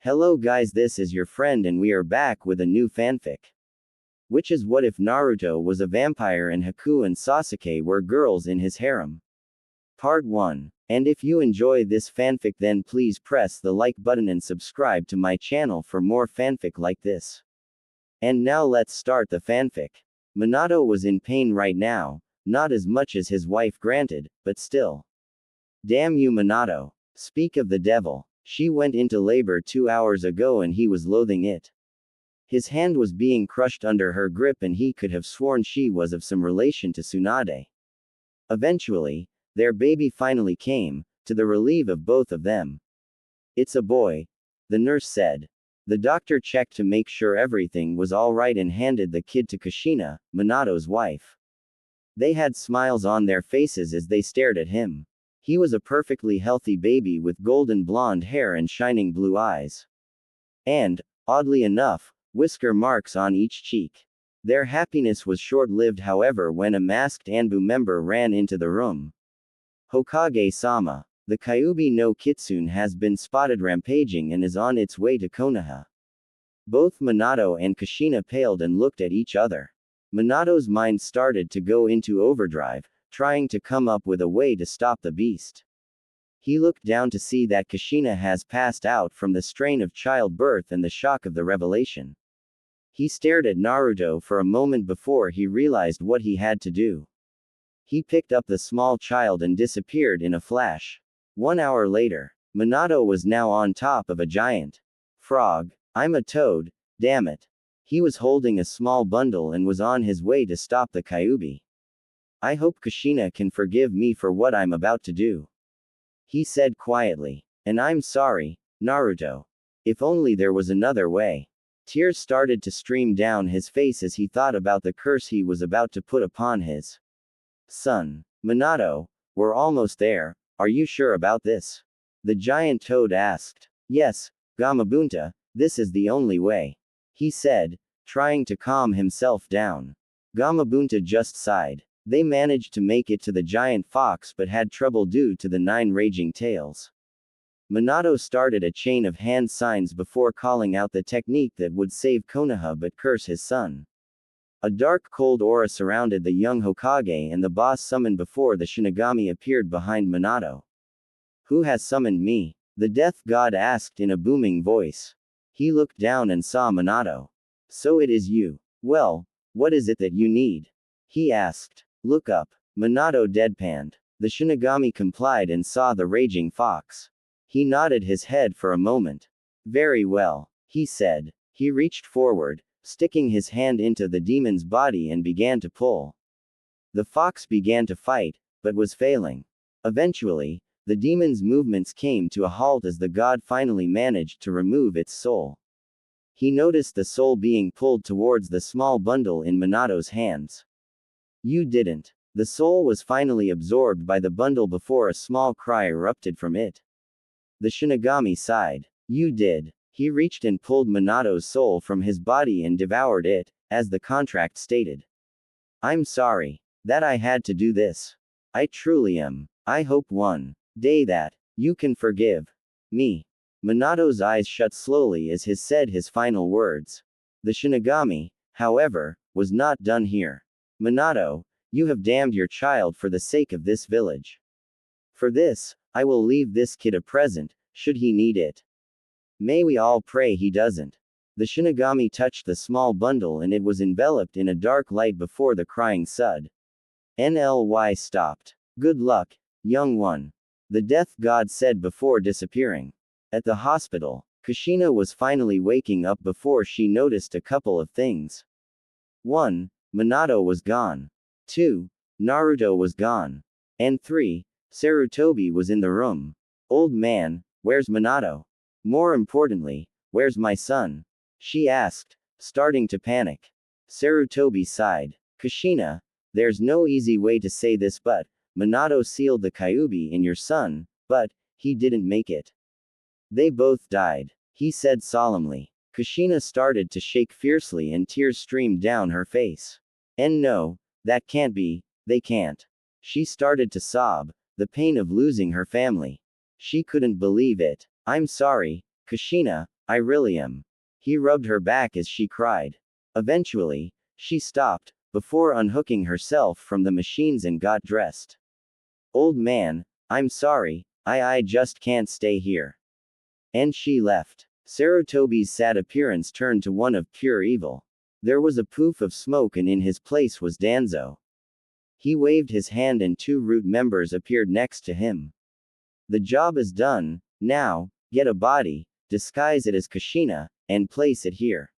Hello guys, this is your friend and we are back with a new fanfic. Which is what if Naruto was a vampire and Haku and Sasuke were girls in his harem? Part 1. And if you enjoy this fanfic then please press the like button and subscribe to my channel for more fanfic like this. And now let's start the fanfic. Minato was in pain right now, not as much as his wife granted, but still. Damn you Minato. Speak of the devil. She went into labor 2 hours ago and he was loathing it. His hand was being crushed under her grip and he could have sworn she was of some relation to Tsunade. Eventually, their baby finally came, to the relief of both of them. It's a boy, the nurse said. The doctor checked to make sure everything was alright and handed the kid to Kushina, Minato's wife. They had smiles on their faces as they stared at him. He was a perfectly healthy baby with golden blonde hair and shining blue eyes. And, oddly enough, whisker marks on each cheek. Their happiness was short-lived however when a masked Anbu member ran into the room. Hokage-sama. The Kyuubi no Kitsune has been spotted rampaging and is on its way to Konoha. Both Minato and Kushina paled and looked at each other. Minato's mind started to go into overdrive, trying to come up with a way to stop the beast. He looked down to see that Kushina has passed out from the strain of childbirth and the shock of the revelation. He stared at Naruto for a moment before he realized what he had to do. He picked up the small child and disappeared in a flash. 1 hour later, Minato was now on top of a giant frog. I'm a toad, damn it. He was holding a small bundle and was on his way to stop the Kyuubi. I hope Kushina can forgive me for what I'm about to do. He said quietly. And I'm sorry, Naruto. If only there was another way. Tears started to stream down his face as he thought about the curse he was about to put upon his son. Minato, we're almost there, are you sure about this? The giant toad asked. Yes, Gamabunta, this is the only way. He said, trying to calm himself down. Gamabunta just sighed. They managed to make it to the giant fox but had trouble due to the 9 raging tails. Minato started a chain of hand signs before calling out the technique that would save Konoha but curse his son. A dark cold aura surrounded the young Hokage and the boss summoned before the Shinigami appeared behind Minato. Who has summoned me? The death god asked in a booming voice. He looked down and saw Minato. So it is you. Well, what is it that you need? He asked. Look up. Minato deadpanned. The Shinigami complied and saw the raging fox. He nodded his head for a moment. Very well, he said. He reached forward, sticking his hand into the demon's body and began to pull. The fox began to fight, but was failing. Eventually, the demon's movements came to a halt as the god finally managed to remove its soul. He noticed the soul being pulled towards the small bundle in Minato's hands. You didn't. The soul was finally absorbed by the bundle before a small cry erupted from it. The Shinigami sighed. You did. He reached and pulled Minato's soul from his body and devoured it, as the contract stated. I'm sorry that I had to do this. I truly am. I hope one day that you can forgive me. Minato's eyes shut slowly as he said his final words. The Shinigami, however, was not done here. Minato, you have damned your child for the sake of this village. For this, I will leave this kid a present, should he need it. May we all pray he doesn't. The Shinigami touched the small bundle and it was enveloped in a dark light before the crying Sud. NLY stopped. Good luck, young one. The death god said before disappearing. At the hospital, Kushina was finally waking up before she noticed a couple of things. 1. Minato was gone. 2. Naruto was gone. And 3. Sarutobi was in the room. Old man, where's Minato? More importantly, where's my son? She asked, starting to panic. Sarutobi sighed. Kushina, there's no easy way to say this but, Minato sealed the Kyuubi in your son, but, he didn't make it. They both died, he said solemnly. Kushina started to shake fiercely and tears streamed down her face. And no, that can't be, they can't. She started to sob, the pain of losing her family. She couldn't believe it. I'm sorry, Kushina, I really am. He rubbed her back as she cried. Eventually, she stopped, before unhooking herself from the machines and got dressed. Old man, I'm sorry, I just can't stay here. And she left. Sarutobi's sad appearance turned to one of pure evil. There was a poof of smoke and in his place was Danzo. He waved his hand and two root members appeared next to him. The job is done, now, get a body, disguise it as Kushina, and place it here.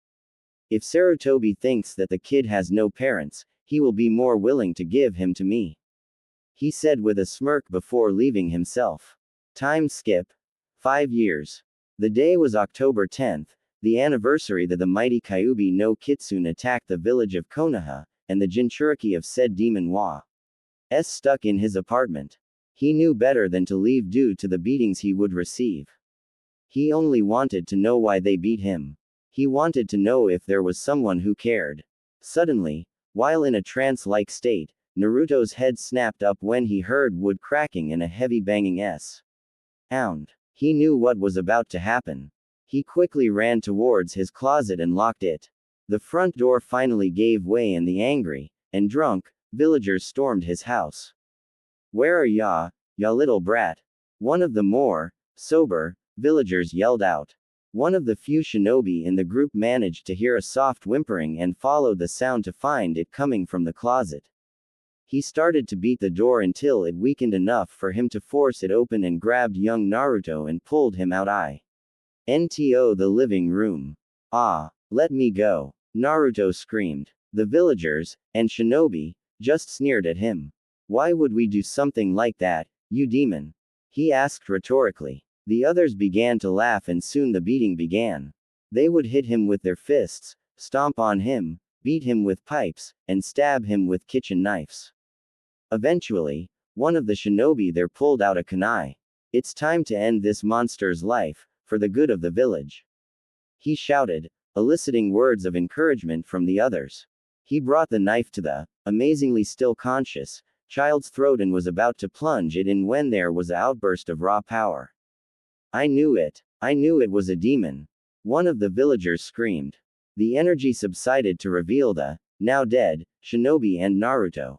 If Sarutobi thinks that the kid has no parents, he will be more willing to give him to me. He said with a smirk before leaving himself. Time skip. 5 years. The day was October 10th, the anniversary that the mighty Kyuubi no Kitsune attacked the village of Konoha, and the Jinchuriki of said demon was stuck in his apartment. He knew better than to leave due to the beatings he would receive. He only wanted to know why they beat him. He wanted to know if there was someone who cared. Suddenly, while in a trance-like state, Naruto's head snapped up when he heard wood cracking and a heavy banging sound. He knew what was about to happen. He quickly ran towards his closet and locked it. The front door finally gave way and the angry and drunk villagers stormed his house. Where are ya little brat? One of the more sober villagers yelled out. One of the few shinobi in the group managed to hear a soft whimpering and followed the sound to find it coming from the closet. He started to beat the door until it weakened enough for him to force it open and grabbed young Naruto and pulled him out. Into the living room. Ah, let me go. Naruto screamed. The villagers, and shinobi, just sneered at him. Why would we do something like that, you demon? He asked rhetorically. The others began to laugh and soon the beating began. They would hit him with their fists, stomp on him, beat him with pipes, and stab him with kitchen knives. Eventually, one of the shinobi there pulled out a kunai. It's time to end this monster's life, for the good of the village. He shouted, eliciting words of encouragement from the others. He brought the knife to the, amazingly still conscious, child's throat and was about to plunge it in when there was an outburst of raw power. I knew it. I knew it was a demon. One of the villagers screamed. The energy subsided to reveal the, now dead, shinobi and Naruto.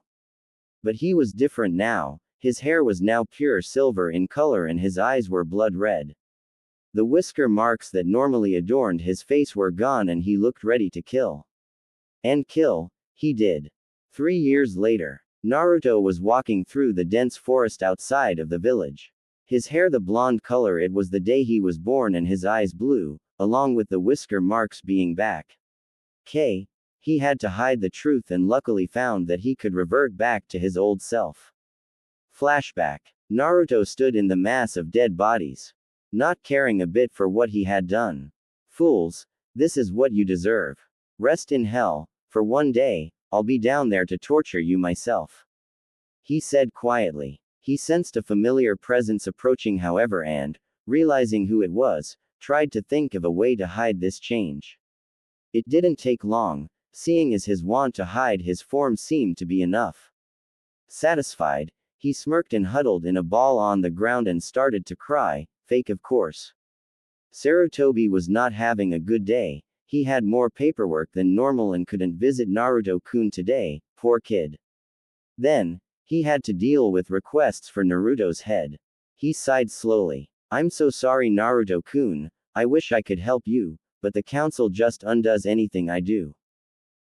But he was different now. His hair was now pure silver in color and his eyes were blood red. The whisker marks that normally adorned his face were gone and he looked ready to kill. And kill, he did. 3 years later, Naruto was walking through the dense forest outside of the village. His hair the blonde color it was the day he was born and his eyes blue, along with the whisker marks being back. He had to hide the truth and luckily found that he could revert back to his old self. Flashback. Naruto stood in the mass of dead bodies. Not caring a bit for what he had done. Fools, this is what you deserve. Rest in hell, for one day, I'll be down there to torture you myself. He said quietly. He sensed a familiar presence approaching however and, realizing who it was, tried to think of a way to hide this change. It didn't take long, seeing as his want to hide his form seemed to be enough. Satisfied, he smirked and huddled in a ball on the ground and started to cry, fake of course. Sarutobi was not having a good day. He had more paperwork than normal and couldn't visit Naruto-kun today, poor kid. Then, he had to deal with requests for Naruto's head. He sighed slowly. I'm so sorry Naruto-kun, I wish I could help you, but the council just undoes anything I do.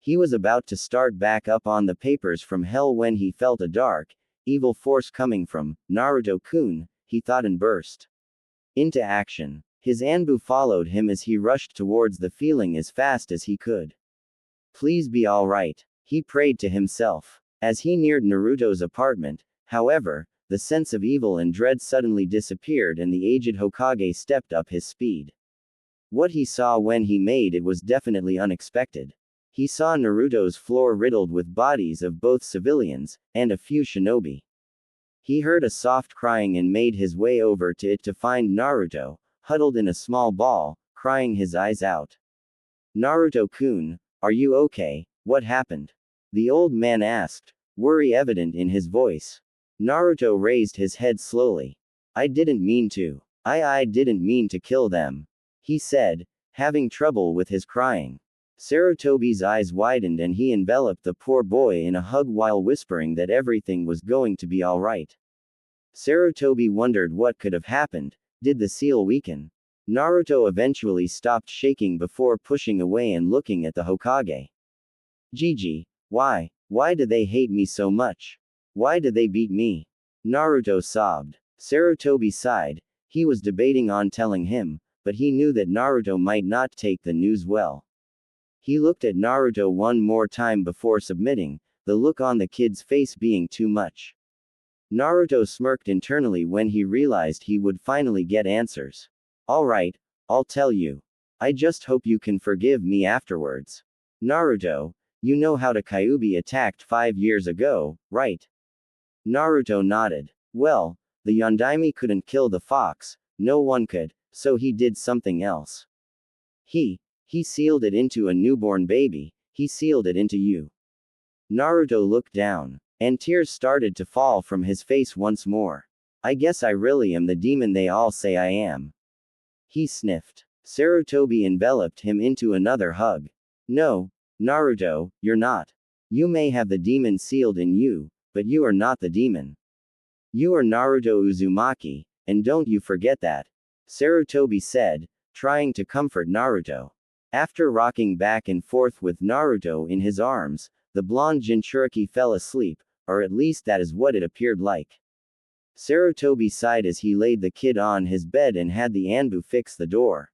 He was about to start back up on the papers from hell when he felt a dark, evil force coming from Naruto-kun, he thought and burst into action. His Anbu followed him as he rushed towards the feeling as fast as he could. Please be alright, he prayed to himself. As he neared Naruto's apartment, however, the sense of evil and dread suddenly disappeared and the aged Hokage stepped up his speed. What he saw when he made it was definitely unexpected. He saw Naruto's floor riddled with bodies of both civilians, and a few shinobi. He heard a soft crying and made his way over to it to find Naruto, huddled in a small ball, crying his eyes out. Naruto-kun, are you okay? What happened? The old man asked, worry evident in his voice. Naruto raised his head slowly. I didn't mean to. I didn't mean to kill them. he said, having trouble with his crying. Sarutobi's eyes widened and he enveloped the poor boy in a hug while whispering that everything was going to be alright. Sarutobi wondered what could have happened. Did the seal weaken? Naruto eventually stopped shaking before pushing away and looking at the Hokage. Gigi, why? Why do they hate me so much? Why do they beat me? Naruto sobbed. Sarutobi sighed. He was debating on telling him, but he knew that Naruto might not take the news well. He looked at Naruto one more time before submitting, the look on the kid's face being too much. Naruto smirked internally when he realized he would finally get answers. Alright, I'll tell you. I just hope you can forgive me afterwards. Naruto, you know how the Kyuubi attacked 5 years ago, right? Naruto nodded. Well, the Yondaime couldn't kill the fox, no one could, so he did something else. He sealed it into a newborn baby, he sealed it into you. Naruto looked down, and tears started to fall from his face once more. I guess I really am the demon they all say I am. He sniffed. Sarutobi enveloped him into another hug. No, Naruto, you're not. You may have the demon sealed in you, but you are not the demon. You are Naruto Uzumaki, and don't you forget that. Sarutobi said, trying to comfort Naruto. After rocking back and forth with Naruto in his arms, the blonde Jinchuriki fell asleep, or at least that is what it appeared like. Sarutobi sighed as he laid the kid on his bed and had the Anbu fix the door.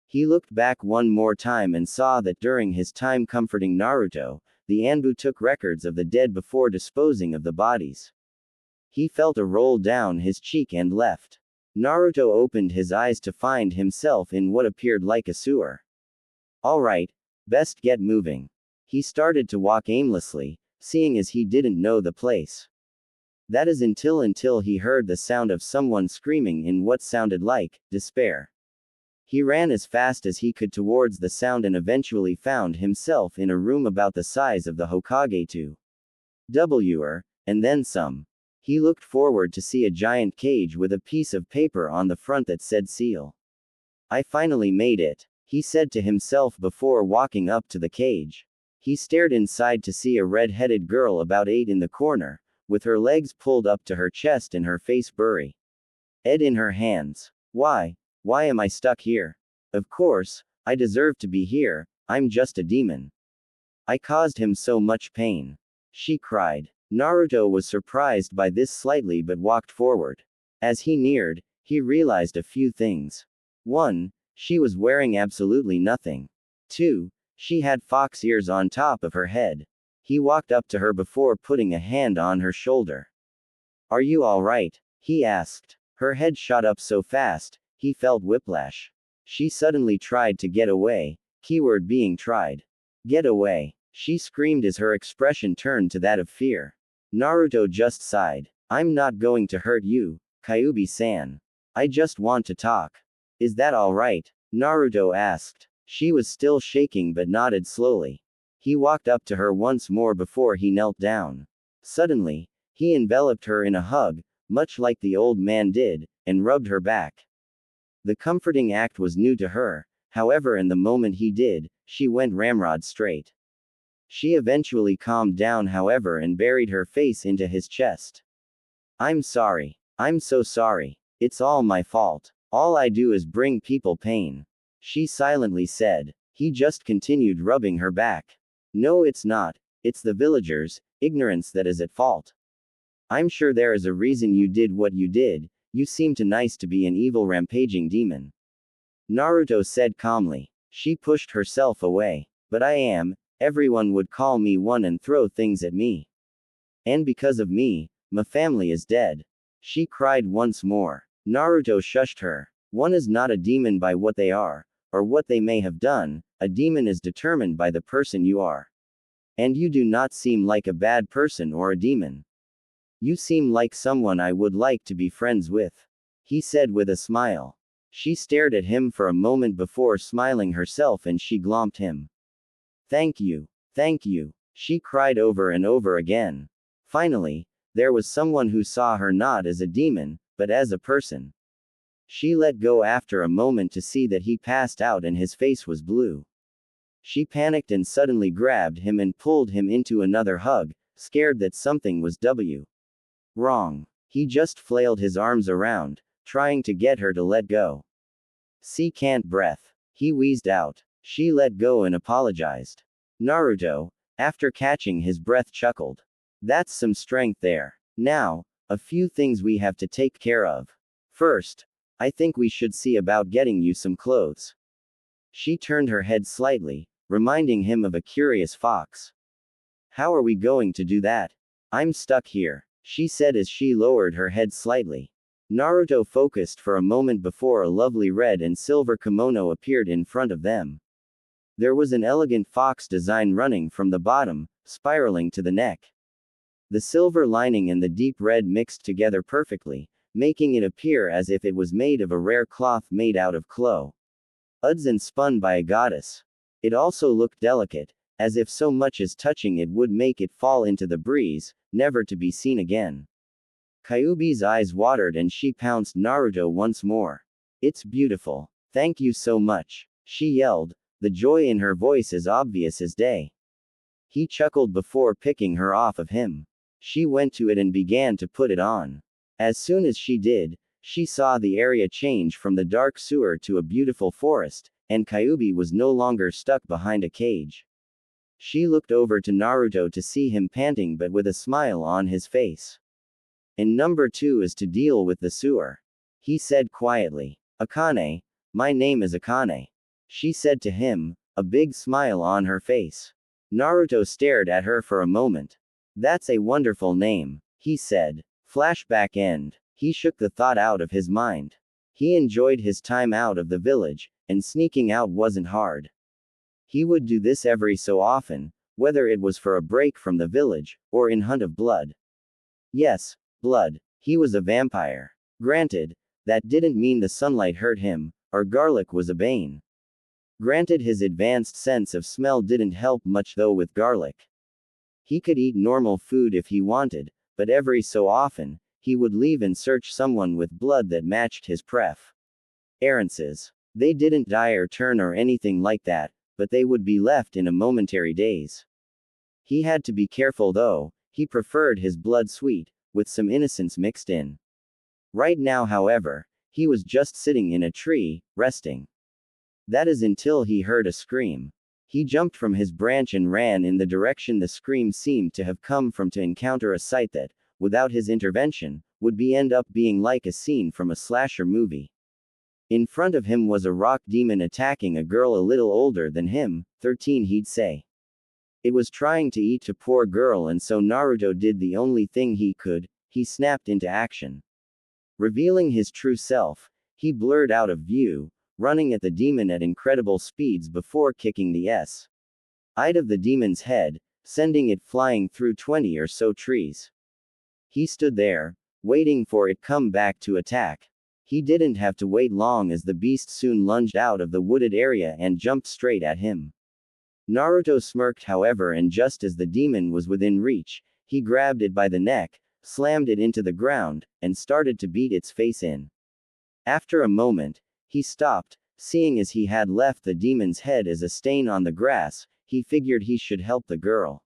He looked back one more time and saw that during his time comforting Naruto, the Anbu took records of the dead before disposing of the bodies. He felt a roll down his cheek and left. Naruto opened his eyes to find himself in what appeared like a sewer. Alright, best get moving. He started to walk aimlessly, seeing as he didn't know the place. That is until he heard the sound of someone screaming in what sounded like despair. He ran as fast as he could towards the sound and eventually found himself in a room about the size of the Hokage 2. And then some. He looked forward to see a giant cage with a piece of paper on the front that said seal. I finally made it, he said to himself before walking up to the cage. He stared inside to see a red-headed girl about 8 in the corner, with her legs pulled up to her chest and her face blurry. Ed in her hands. Why am I stuck here? Of course, I deserve to be here, I'm just a demon. I caused him so much pain. She cried. Naruto was surprised by this slightly but walked forward. As he neared, he realized a few things. 1. She was wearing absolutely nothing. 2. She had fox ears on top of her head. He walked up to her before putting a hand on her shoulder. Are you alright? He asked. Her head shot up so fast, he felt whiplash. She suddenly tried to get away, keyword being tried. Get away, she screamed as her expression turned to that of fear. Naruto just sighed. I'm not going to hurt you, Kyuubi-san. I just want to talk. Is that alright? Naruto asked. She was still shaking but nodded slowly. He walked up to her once more before he knelt down. Suddenly, he enveloped her in a hug, much like the old man did, and rubbed her back. The comforting act was new to her, however, and the moment he did, she went ramrod straight. She eventually calmed down, however, and buried her face into his chest. I'm sorry. I'm so sorry. It's all my fault. All I do is bring people pain. She silently said. He just continued rubbing her back. No, it's not. It's the villagers' ignorance that is at fault. I'm sure there is a reason you did what you did. You seem too nice to be an evil rampaging demon. Naruto said calmly. She pushed herself away. But I am. Everyone would call me one and throw things at me. And because of me, my family is dead. She cried once more. Naruto shushed her. One is not a demon by what they are, or what they may have done, a demon is determined by the person you are. And you do not seem like a bad person or a demon. You seem like someone I would like to be friends with. He said with a smile. She stared at him for a moment before smiling herself and she glomped him. Thank you. Thank you. She cried over and over again. Finally, there was someone who saw her not as a demon, but as a person. She let go after a moment to see that he passed out and his face was blue. She panicked and suddenly grabbed him and pulled him into another hug, scared that something was wrong. He just flailed his arms around, trying to get her to let go. "See, can't breath," he wheezed out. She let go and apologized. Naruto, after catching his breath, chuckled. "That's some strength there. Now, a few things we have to take care of. First, I think we should see about getting you some clothes." She turned her head slightly, reminding him of a curious fox. "How are we going to do that? I'm stuck here," she said as she lowered her head slightly. Naruto focused for a moment before a lovely red and silver kimono appeared in front of them. There was an elegant fox design running from the bottom, spiraling to the neck. The silver lining and the deep red mixed together perfectly, making it appear as if it was made of a rare cloth made out of cloth and spun by a goddess. It also looked delicate, as if so much as touching it would make it fall into the breeze, never to be seen again. Kyuubi's eyes watered and she pounced Naruto once more. "It's beautiful. Thank you so much," she yelled, the joy in her voice as obvious as day. He chuckled before picking her off of him. She went to it and began to put it on. As soon as she did, she saw the area change from the dark sewer to a beautiful forest, and Kyuubi was no longer stuck behind a cage. She looked over to Naruto to see him panting but with a smile on his face. "And number 2 is to deal with the sewer," he said quietly. "Akane, my name is Akane," she said to him, a big smile on her face. Naruto stared at her for a moment. "That's a wonderful name," he said. Flashback end. He shook the thought out of his mind. He enjoyed his time out of the village, and sneaking out wasn't hard. He would do this every so often, whether it was for a break from the village, or in hunt of blood. Yes, blood. He was a vampire. Granted, that didn't mean the sunlight hurt him, or garlic was a bane. Granted, his advanced sense of smell didn't help much though with garlic. He could eat normal food if he wanted, but every so often, he would leave and search someone with blood that matched his preferences. They didn't die or turn or anything like that, but they would be left in a momentary daze. He had to be careful though, he preferred his blood sweet, with some innocence mixed in. Right now, however, he was just sitting in a tree, resting. That is until he heard a scream. He jumped from his branch and ran in the direction the scream seemed to have come from to encounter a sight that, without his intervention, would end up being like a scene from a slasher movie. In front of him was a rock demon attacking a girl a little older than him, 13 he'd say. It was trying to eat a poor girl, and so Naruto did the only thing he could, he snapped into action. Revealing his true self, he blurred out of view, running at the demon at incredible speeds before kicking the side of the demon's head, sending it flying through 20 or so trees. He stood there, waiting for it come back to attack. He didn't have to wait long as the beast soon lunged out of the wooded area and jumped straight at him. Naruto smirked however, and just as the demon was within reach, he grabbed it by the neck, slammed it into the ground, and started to beat its face in. After a moment, he stopped, seeing as he had left the demon's head as a stain on the grass. He figured he should help the girl.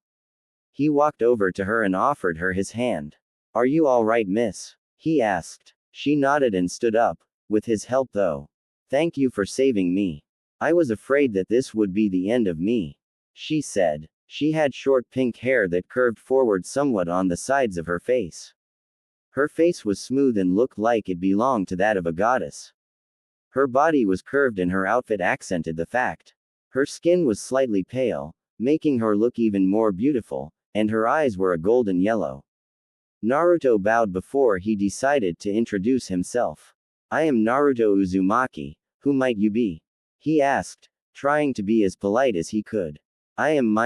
He walked over to her and offered her his hand. "Are you all right, miss?" he asked. She nodded and stood up. "With his help though. Thank you for saving me. I was afraid that this would be the end of me," she said. She had short pink hair that curved forward somewhat on the sides of her face. Her face was smooth and looked like it belonged to that of a goddess. Her body was curved and her outfit accented the fact. Her skin was slightly pale, making her look even more beautiful, and her eyes were a golden yellow. Naruto bowed before he decided to introduce himself. "I am Naruto Uzumaki. Who might you be?" he asked, trying to be as polite as he could. I am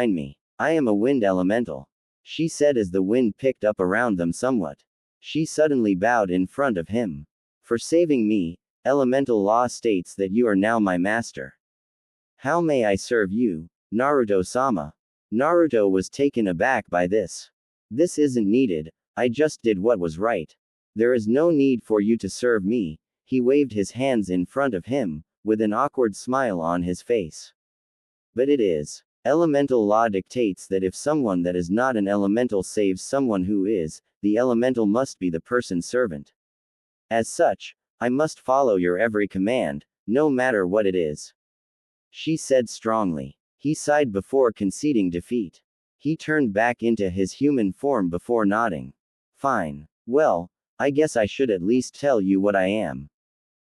a wind elemental," she said as the wind picked up around them somewhat. She suddenly bowed in front of him. "For saving me, elemental law states that you are now my master. How may I serve you, Naruto-sama?" Naruto was taken aback by this. "This isn't needed, I just did what was right. There is no need for you to serve me," He waved his hands in front of him, with an awkward smile on his face. But it is. Elemental law dictates that if someone that is not an elemental saves someone who is, the elemental must be the person's servant. As such, I must follow your every command, no matter what it is. She said strongly. He sighed before conceding defeat. He turned back into his human form before nodding. Fine. Well, I guess I should at least tell you what I am.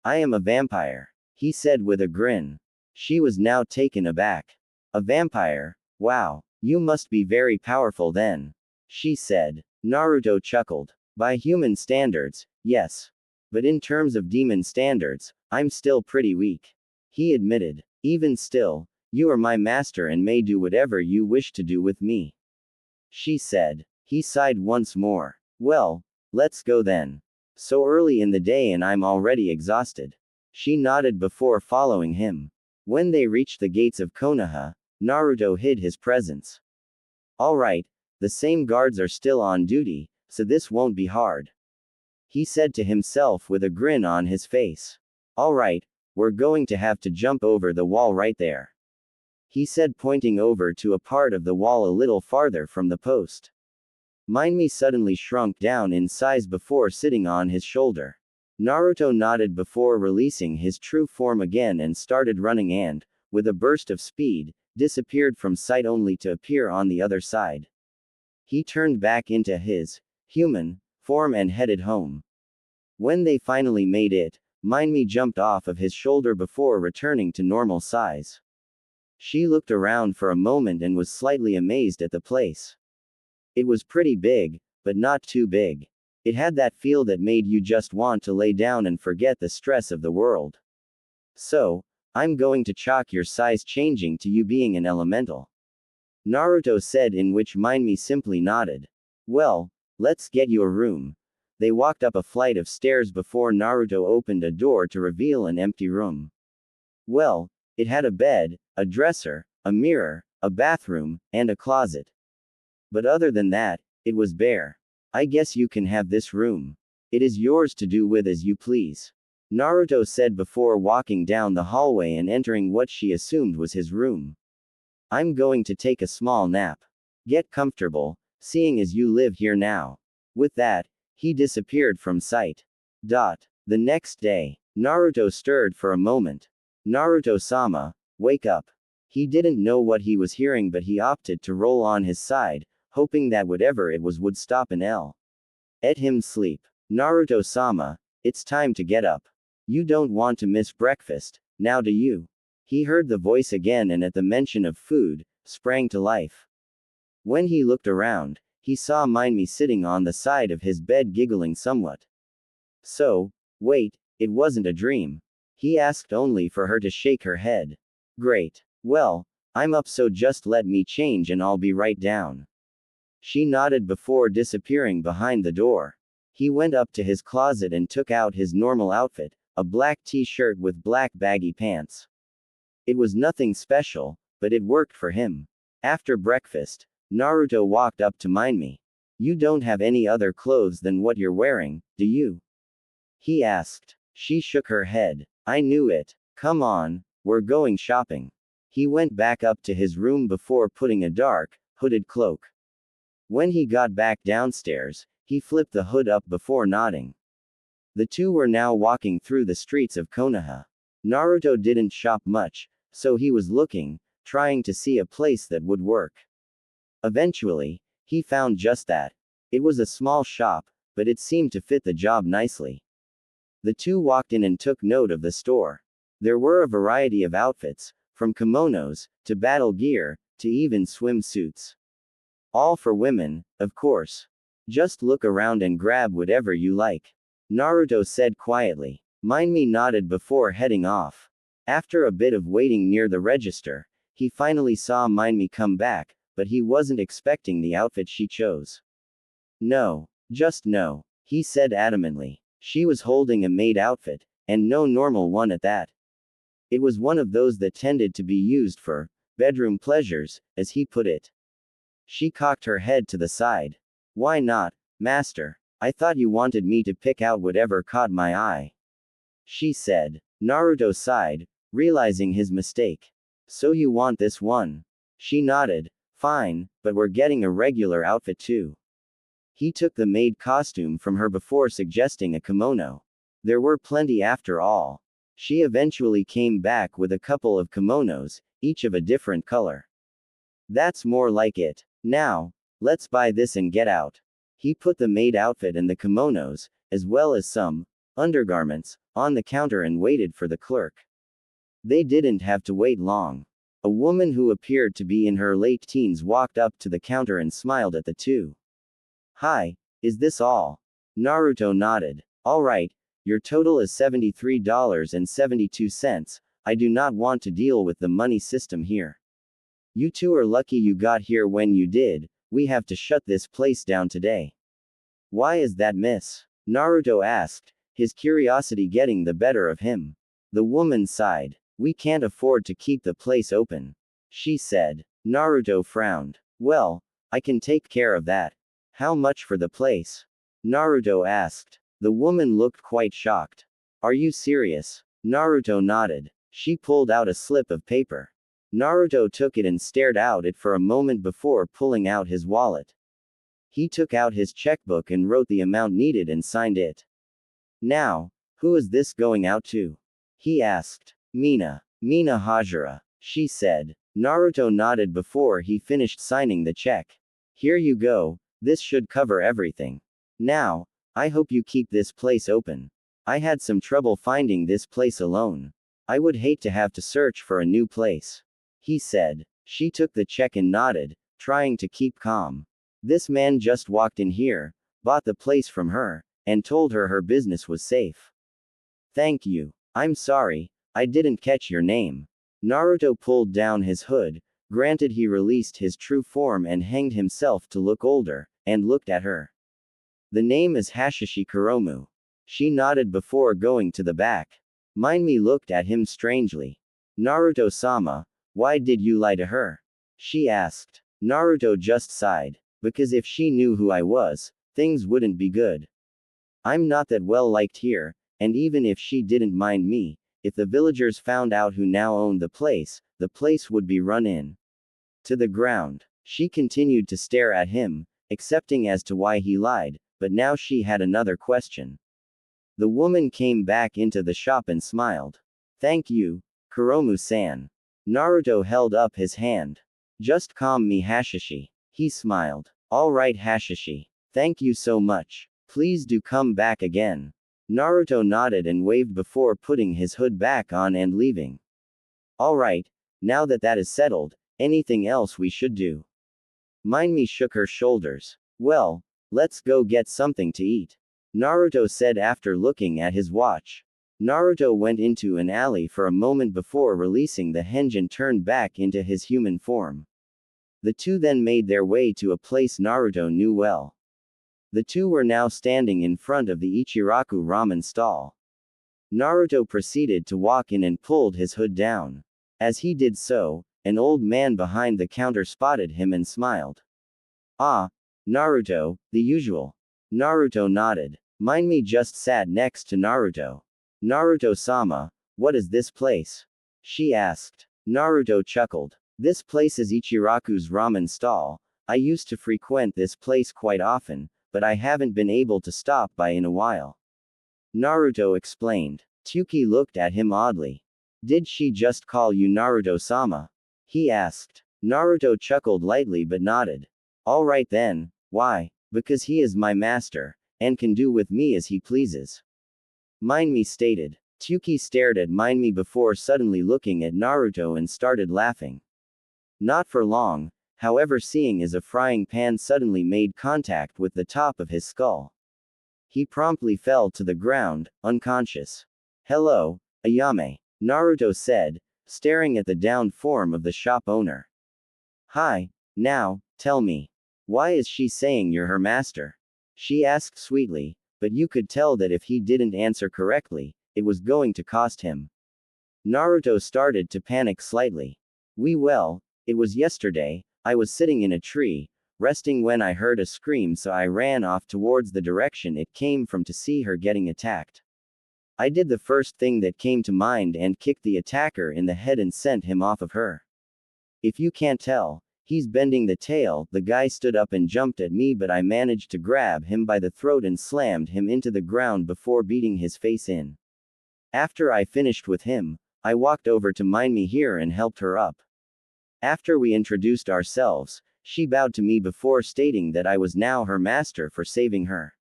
I am a vampire, he said with a grin. She was now taken aback. A vampire? Wow. You must be very powerful then, she said. Naruto chuckled. By human standards, yes. But in terms of demon standards, I'm still pretty weak, he admitted. Even still, you are my master and may do whatever you wish to do with me, she said. He sighed once more. Well, let's go then. So early in the day and I'm already exhausted. She nodded before following him. When they reached the gates of Konoha, Naruto hid his presence. Alright, the same guards are still on duty, so this won't be hard, he said to himself with a grin on his face. Alright, we're going to have to jump over the wall right there, he said, pointing over to a part of the wall a little farther from the post. Minmi suddenly shrunk down in size before sitting on his shoulder. Naruto nodded before releasing his true form again and started running and, with a burst of speed, disappeared from sight only to appear on the other side. He turned back into his human form and headed home. When they finally made it, Minmi jumped off of his shoulder before returning to normal size. She looked around for a moment and was slightly amazed at the place. It was pretty big, but not too big. It had that feel that made you just want to lay down and forget the stress of the world. So, I'm going to chalk your size changing to you being an elemental, Naruto said, in which Minmi simply nodded. Well, let's get you a room. They walked up a flight of stairs before Naruto opened a door to reveal an empty room. Well, it had a bed, a dresser, a mirror, a bathroom, and a closet. But other than that, it was bare. I guess you can have this room. It is yours to do with as you please, Naruto said before walking down the hallway and entering what she assumed was his room. I'm going to take a small nap. Get comfortable, seeing as you live here now. With that, he disappeared from sight. The next day, Naruto stirred for a moment. Naruto-sama, wake up. He didn't know what he was hearing, but he opted to roll on his side, hoping that whatever it was would stop and let him sleep. Naruto-sama, it's time to get up. You don't want to miss breakfast, now do you? He heard the voice again and at the mention of food, sprang to life. When he looked around, he saw Minmi sitting on the side of his bed giggling somewhat. So, wait, it wasn't a dream. He asked only for her to shake her head. Great. Well, I'm up, so just let me change and I'll be right down. She nodded before disappearing behind the door. He went up to his closet and took out his normal outfit, a black t-shirt with black baggy pants. It was nothing special, but it worked for him. After breakfast, Naruto walked up to Minmi. You don't have any other clothes than what you're wearing, do you? He asked. She shook her head. I knew it. Come on, we're going shopping. He went back up to his room before putting a dark, hooded cloak. When he got back downstairs, he flipped the hood up before nodding. The two were now walking through the streets of Konoha. Naruto didn't shop much, so he was looking, trying to see a place that would work. Eventually, he found just that. It was a small shop, but it seemed to fit the job nicely. The two walked in and took note of the store. There were a variety of outfits, from kimonos, to battle gear, to even swimsuits. All for women, of course. Just look around and grab whatever you like, Naruto said quietly. Minmi nodded before heading off. After a bit of waiting near the register, he finally saw Minmi come back, but he wasn't expecting the outfit she chose. No. Just no, he said adamantly. She was holding a maid outfit, and no normal one at that. It was one of those that tended to be used for bedroom pleasures, as he put it. She cocked her head to the side. Why not, master? I thought you wanted me to pick out whatever caught my eye. she said. Naruto sighed, realizing his mistake. So you want this one? She nodded. Fine, but we're getting a regular outfit too. He took the maid costume from her before suggesting a kimono. There were plenty after all. She eventually came back with a couple of kimonos, each of a different color. That's more like it. Now, let's buy this and get out. He put the maid outfit and the kimonos, as well as some undergarments, on the counter and waited for the clerk. They didn't have to wait long. A woman who appeared to be in her late teens walked up to the counter and smiled at the two. Hi, is this all? Naruto nodded. All right, your total is $73.72. I do not want to deal with the money system here. You two are lucky you got here when you did. We have to shut this place down today. Why is that, miss? Naruto asked, his curiosity getting the better of him. The woman sighed. We can't afford to keep the place open, she said. Naruto frowned. Well, I can take care of that. How much for the place? Naruto asked. The woman looked quite shocked. Are you serious? Naruto nodded. She pulled out a slip of paper. Naruto took it and stared at it for a moment before pulling out his wallet. He took out his checkbook and wrote the amount needed and signed it. Now, who is this going out to? He asked. Mina Hajira, she said. Naruto nodded before he finished signing the check. Here you go, this should cover everything. Now, I hope you keep this place open. I had some trouble finding this place alone. I would hate to have to search for a new place, he said. She took the check and nodded, trying to keep calm. This man just walked in here, bought the place from her, and told her her business was safe. Thank you. I'm sorry, I didn't catch your name. Naruto pulled down his hood, granted he released his true form and hanged himself to look older, and looked at her. The name is Hashishi Kuromu. She nodded before going to the back. Minmi looked at him strangely. Naruto-sama, why did you lie to her? She asked. Naruto just sighed. Because if she knew who I was, things wouldn't be good. I'm not that well liked here, and even if she didn't mind me, if the villagers found out who now owned the place would be run in to the ground. She continued to stare at him, accepting as to why he lied, but now she had another question. The woman came back into the shop and smiled. Thank you, Kuromu-san. Naruto held up his hand. Just calm me, Hashishi. He smiled. All right, Hashishi. Thank you so much. Please do come back again. Naruto nodded and waved before putting his hood back on and leaving. Alright, now that that is settled, anything else we should do? Minmi shook her shoulders. Well, let's go get something to eat, Naruto said after looking at his watch. Naruto went into an alley for a moment before releasing the henge and turned back into his human form. The two then made their way to a place Naruto knew well. The two were now standing in front of the Ichiraku ramen stall. Naruto proceeded to walk in and pulled his hood down. As he did so, an old man behind the counter spotted him and smiled. Ah, Naruto, the usual. Naruto nodded. Minmi just sat next to Naruto. Naruto-sama, what is this place? She asked. Naruto chuckled. This place is Ichiraku's ramen stall. I used to frequent this place quite often, but I haven't been able to stop by in a while. Naruto explained. Tsuki looked at him oddly. Did she just call you Naruto-sama? He asked. Naruto chuckled lightly but nodded. Alright then, why? Because he is my master, and can do with me as he pleases. Minmi stated. Tsuki stared at Minmi before suddenly looking at Naruto and started laughing. Not for long, however, seeing as a frying pan suddenly made contact with the top of his skull. He promptly fell to the ground, unconscious. Hello, Ayame, Naruto said, staring at the downed form of the shop owner. Hi, now, tell me. Why is she saying you're her master? She asked sweetly, but you could tell that if he didn't answer correctly, it was going to cost him. Naruto started to panic slightly. It was yesterday, I was sitting in a tree, resting when I heard a scream, so I ran off towards the direction it came from to see her getting attacked. I did the first thing that came to mind and kicked the attacker in the head and sent him off of her. If you can't tell, he's bending the tail. The guy stood up and jumped at me, but I managed to grab him by the throat and slammed him into the ground before beating his face in. After I finished with him, I walked over to Mind Me here and helped her up. After we introduced ourselves, she bowed to me before stating that I was now her master for saving her.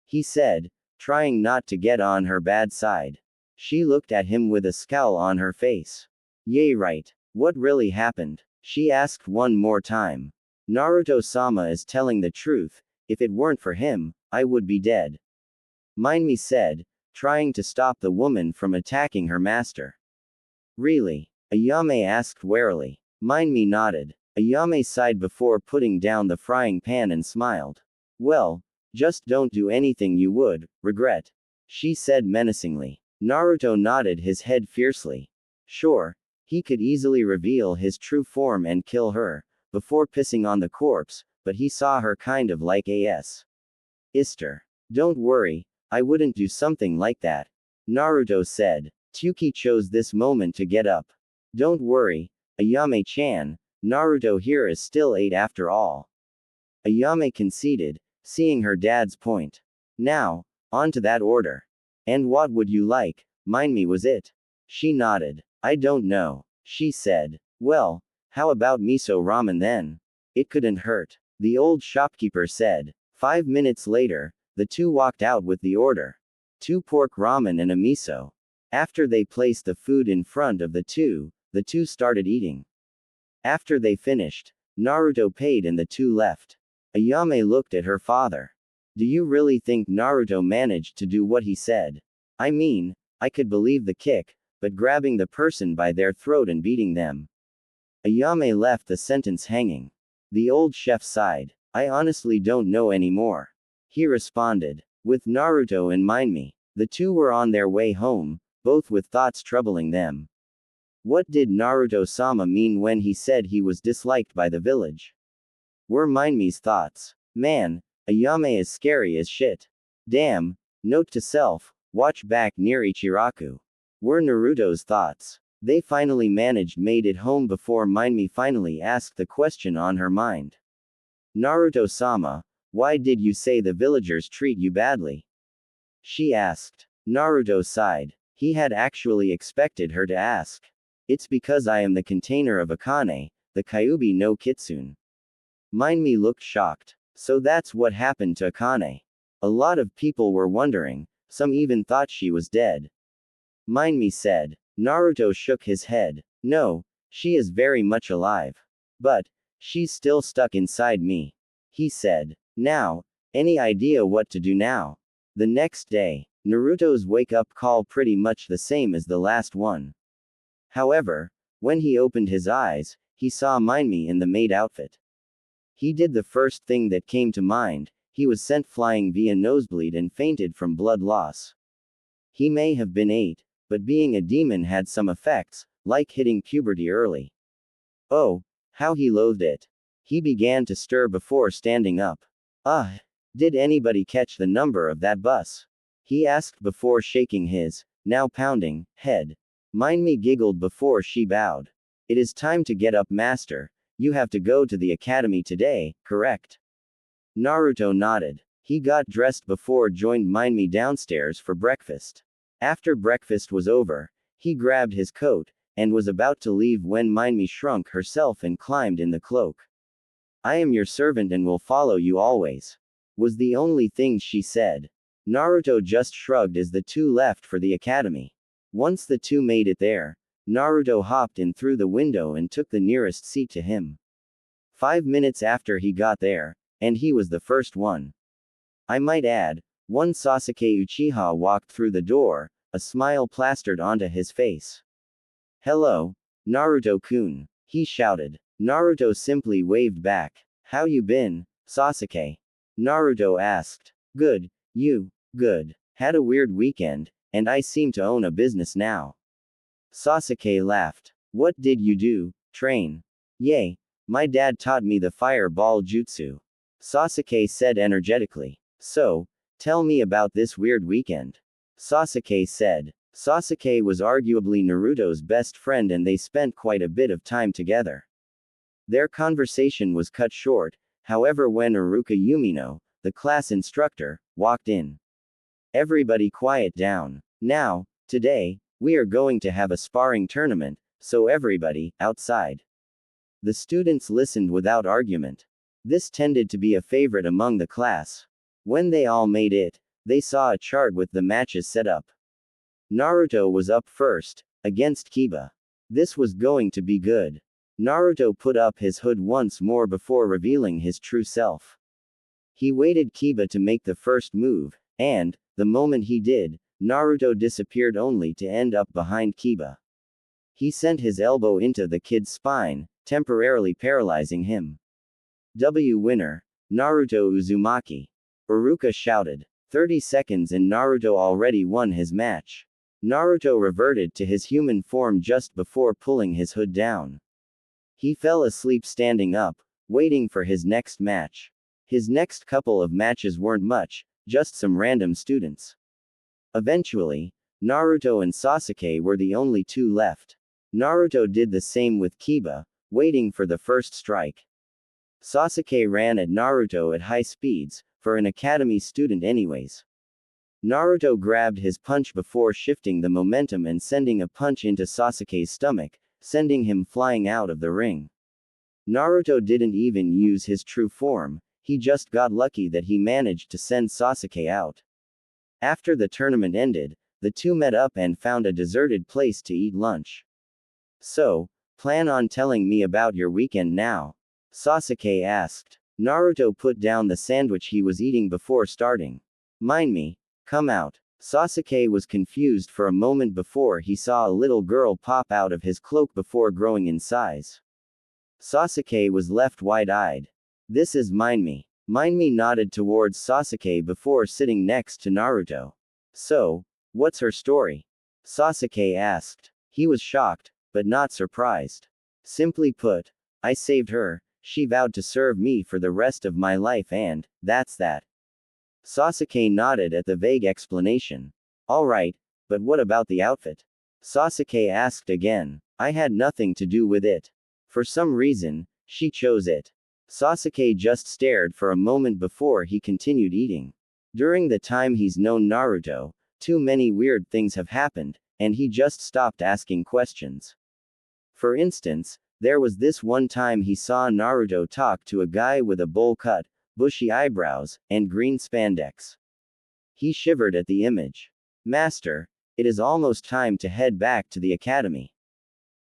He said, trying not to get on her bad side. She looked at him with a scowl on her face. Yay, right. What really happened? She asked one more time. Naruto-sama is telling the truth. If it weren't for him, I would be dead. Mind Me said, trying to stop the woman from attacking her master. Really? Ayame asked warily. Mind Me nodded. Ayame sighed before putting down the frying pan and smiled. Well, just don't do anything you would regret, she said menacingly. Naruto nodded his head fiercely. Sure, he could easily reveal his true form and kill her, before pissing on the corpse, but he saw her kind of like as Ister. Don't worry, I wouldn't do something like that, Naruto said. Tsuki chose this moment to get up. Don't worry, Ayame-chan, Naruto here is still 8 after all. Ayame conceded, seeing her dad's point. Now, on to that order. And what would you like? Mind Me was it? She nodded. I don't know, she said. Well, how about miso ramen then? It couldn't hurt, the old shopkeeper said. 5 minutes later, the two walked out with the order. 2 pork ramen and a miso. After they placed the food in front of the two started eating. After they finished, Naruto paid and the two left. Ayame looked at her father. Do you really think Naruto managed to do what he said? I mean, I could believe the kick, but grabbing the person by their throat and beating them. Ayame left the sentence hanging. The old chef sighed. I honestly don't know anymore. He responded. With Naruto and Mind Me, the two were on their way home, both with thoughts troubling them. What did Naruto-sama mean when he said he was disliked by the village? Were Mind Me's thoughts. Man, Ayame is scary as shit. Damn. Note to self, watch back near Ichiraku. Were Naruto's thoughts. They finally made it home before Mind Me finally asked the question on her mind. Naruto-sama, why did you say the villagers treat you badly? She asked. Naruto sighed. He had actually expected her to ask. It's because I am the container of Akane, the Kyuubi no Kitsune. Mind Me looked shocked. So that's what happened to Akane. A lot of people were wondering, some even thought she was dead. Mind Me said. Naruto shook his head. No, she is very much alive. But, she's still stuck inside me. He said. Now, any idea what to do now? The next day, Naruto's wake-up call pretty much the same as the last one. However, when he opened his eyes, he saw Mind Me in the maid outfit. He did the first thing that came to mind. He was sent flying via nosebleed and fainted from blood loss. He may have been 8, but being a demon had some effects, like hitting puberty early. Oh, how he loathed it. He began to stir before standing up. Did anybody catch the number of that bus? He asked before shaking his, now pounding, head. Mind Me giggled before she bowed. It is time to get up, master. You have to go to the academy today, correct? Naruto nodded. He got dressed before joined Mind Me downstairs for breakfast. After breakfast was over, he grabbed his coat, and was about to leave when Mind Me shrunk herself and climbed in the cloak. I am your servant and will follow you always, was the only thing she said. Naruto just shrugged as the two left for the academy. Once the two made it there, Naruto hopped in through the window and took the nearest seat to him. 5 minutes after he got there, and he was the first one. I might add, one Sasuke Uchiha walked through the door, a smile plastered onto his face. Hello, Naruto-kun, he shouted. Naruto simply waved back. How you been, Sasuke? Naruto asked. Good, you? Good. Had a weird weekend, and I seem to own a business now. Sasuke laughed. What did you do, train? Yay, my dad taught me the fireball jutsu. Sasuke said energetically. So, tell me about this weird weekend. Sasuke said. Sasuke was arguably Naruto's best friend and they spent quite a bit of time together. Their conversation was cut short, however, when Iruka Yumino, the class instructor, walked in. Everybody quiet down. Now, today, we are going to have a sparring tournament, so everybody, outside. The students listened without argument. This tended to be a favorite among the class. When they all made it, they saw a chart with the matches set up. Naruto was up first, against Kiba. This was going to be good. Naruto put up his hood once more before revealing his true self. He waited Kiba to make the first move, and, the moment he did, Naruto disappeared only to end up behind Kiba. He sent his elbow into the kid's spine, temporarily paralyzing him. Winner, Naruto Uzumaki. Iruka shouted. 30 seconds and Naruto already won his match. Naruto reverted to his human form just before pulling his hood down. He fell asleep standing up, waiting for his next match. His next couple of matches weren't much, just some random students. Eventually, Naruto and Sasuke were the only two left. Naruto did the same with Kiba, waiting for the first strike. Sasuke ran at Naruto at high speeds, for an academy student anyways. Naruto grabbed his punch before shifting the momentum and sending a punch into Sasuke's stomach, sending him flying out of the ring. Naruto didn't even use his true form, he just got lucky that he managed to send Sasuke out. After the tournament ended, the two met up and found a deserted place to eat lunch. So, plan on telling me about your weekend now? Sasuke asked. Naruto put down the sandwich he was eating before starting. Mind me, come out. Sasuke was confused for a moment before he saw a little girl pop out of his cloak before growing in size. Sasuke was left wide-eyed. This is Mind me. Mind me nodded towards Sasuke before sitting next to Naruto. So, what's her story? Sasuke asked. He was shocked, but not surprised. Simply put, I saved her. She vowed to serve me for the rest of my life and, that's that. Sasuke nodded at the vague explanation. Alright, but what about the outfit? Sasuke asked again. I had nothing to do with it. For some reason, she chose it. Sasuke just stared for a moment before he continued eating. During the time he's known Naruto, too many weird things have happened, and he just stopped asking questions. For instance, there was this one time he saw Naruto talk to a guy with a bowl cut, bushy eyebrows, and green spandex. He shivered at the image. Master, it is almost time to head back to the academy.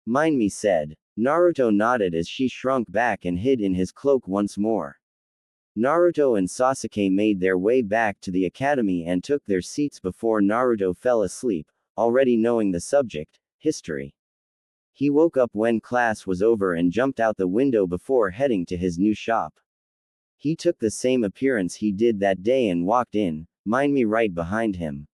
Mind me said. Naruto nodded as she shrunk back and hid in his cloak once more. Naruto and Sasuke made their way back to the academy and took their seats before Naruto fell asleep, already knowing the subject, history. He woke up when class was over and jumped out the window before heading to his new shop. He took the same appearance he did that day and walked in, Mind me right behind him.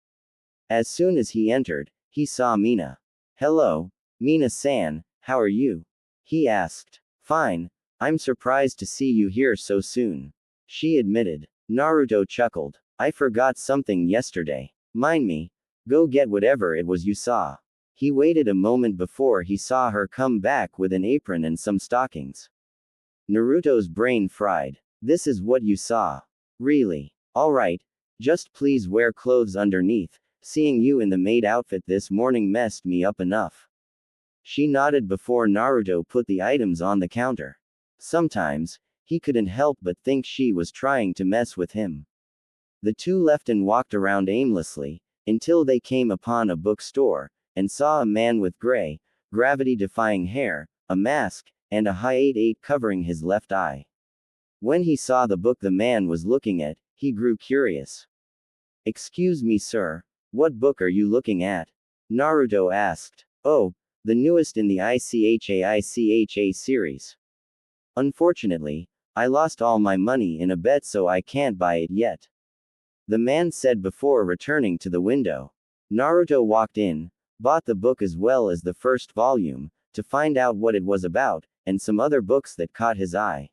As soon as he entered, he saw Mina. Hello, Mina-san, how are you? He asked. Fine, I'm surprised to see you here so soon. She admitted. Naruto chuckled. I forgot something yesterday. Mind me. Go get whatever it was you saw. He waited a moment before he saw her come back with an apron and some stockings. Naruto's brain fried. This is what you saw. Really? Alright, just please wear clothes underneath. Seeing you in the maid outfit this morning messed me up enough. She nodded before Naruto put the items on the counter. Sometimes, he couldn't help but think she was trying to mess with him. The two left and walked around aimlessly, until they came upon a bookstore, and saw a man with gray, gravity-defying hair, a mask, and a hiatus covering his left eye. When he saw the book the man was looking at, he grew curious. Excuse me, sir, what book are you looking at? Naruto asked. Oh, the newest in the ICHA series. Unfortunately, I lost all my money in a bet so I can't buy it yet. The man said before returning to the window. Naruto walked in, bought the book as well as the first volume, to find out what it was about, and some other books that caught his eye.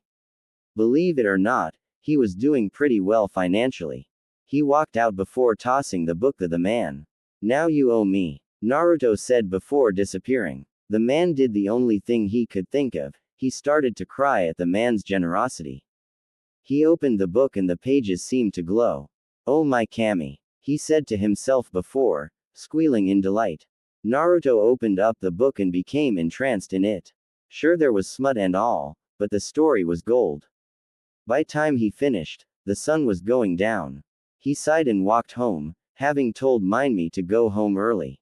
Believe it or not, he was doing pretty well financially. He walked out before tossing the book to the man. Now you owe me, Naruto said before disappearing. The man did the only thing he could think of. He started to cry at the man's generosity. He opened the book and the pages seemed to glow. Oh my Kami, he said to himself before, squealing in delight. Naruto opened up the book and became entranced in it. Sure, there was smut and all, but the story was gold. By time he finished, the sun was going down. He sighed and walked home, having told Minmi to go home early.